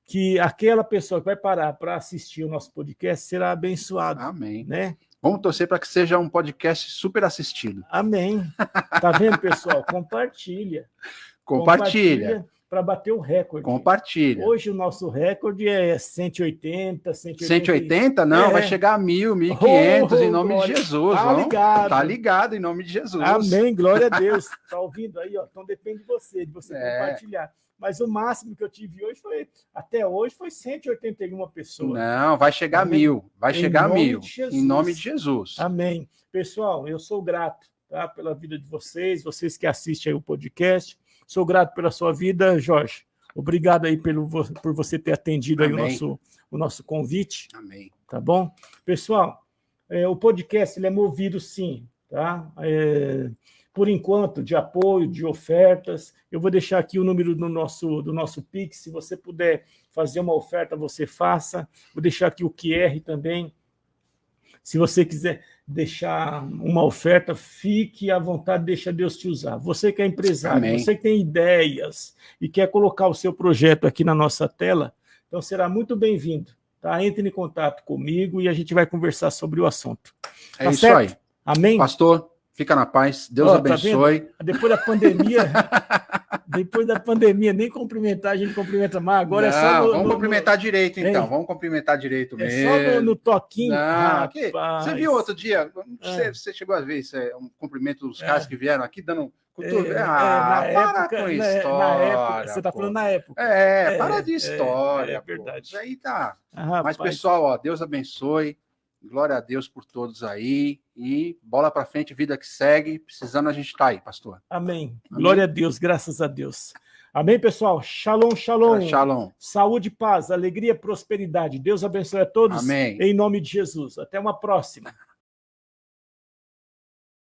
que aquela pessoa que vai parar para assistir o nosso podcast será abençoada. Amém. Né? Vamos torcer para que seja um podcast super assistido. Amém. Tá vendo, pessoal? Compartilha. para bater o recorde. Compartilha. Hoje o nosso recorde é 180, 180? Não, vai chegar a 1.000, 1.500 em nome de Jesus. Tá ligado. Tá ligado em nome de Jesus. Amém, glória a Deus. Tá ouvindo aí, ó? Então depende de você compartilhar. Mas o máximo que eu tive hoje até hoje, foi 181 pessoas. Não, vai chegar a 1.000. Vai chegar a 1.000. Em nome de Jesus. Amém. Pessoal, eu sou grato, tá, pela vida de vocês que assistem aí o podcast. Sou grato pela sua vida, Jorge. Obrigado aí por você ter atendido aí o nosso convite. Amém. Tá bom? Pessoal, o podcast ele é movido, sim, tá? Por enquanto, de apoio, de ofertas. Eu vou deixar aqui o número do nosso Pix. Se você puder fazer uma oferta, você faça. Vou deixar aqui o QR também. Se você quiser deixar uma oferta, fique à vontade, deixa Deus te usar. Você que é empresário, Amém. Você que tem ideias e quer colocar o seu projeto aqui na nossa tela, então será muito bem-vindo. Tá? Entre em contato comigo e a gente vai conversar sobre o assunto. É tá isso certo? aí. Amém? Pastor, fica na paz. Deus abençoe. Tá depois da pandemia, nem cumprimentar, a gente cumprimenta mais. Agora não, é só vamos cumprimentar direito, então. Vamos cumprimentar direito mesmo. É só no toquinho. Não, você viu outro dia? Você chegou a ver um cumprimento dos caras que vieram aqui dando... na época, você está falando na época. Para de história. É verdade. Isso aí tá. Mas, pessoal, ó, Deus abençoe. Glória a Deus por todos aí. E bola para frente, vida que segue. Precisando, a gente está aí, pastor. Amém. Glória a Deus, graças a Deus. Amém, pessoal? Shalom, shalom. Shalom. Saúde, paz, alegria, prosperidade. Deus abençoe a todos. Amém. Em nome de Jesus. Até uma próxima.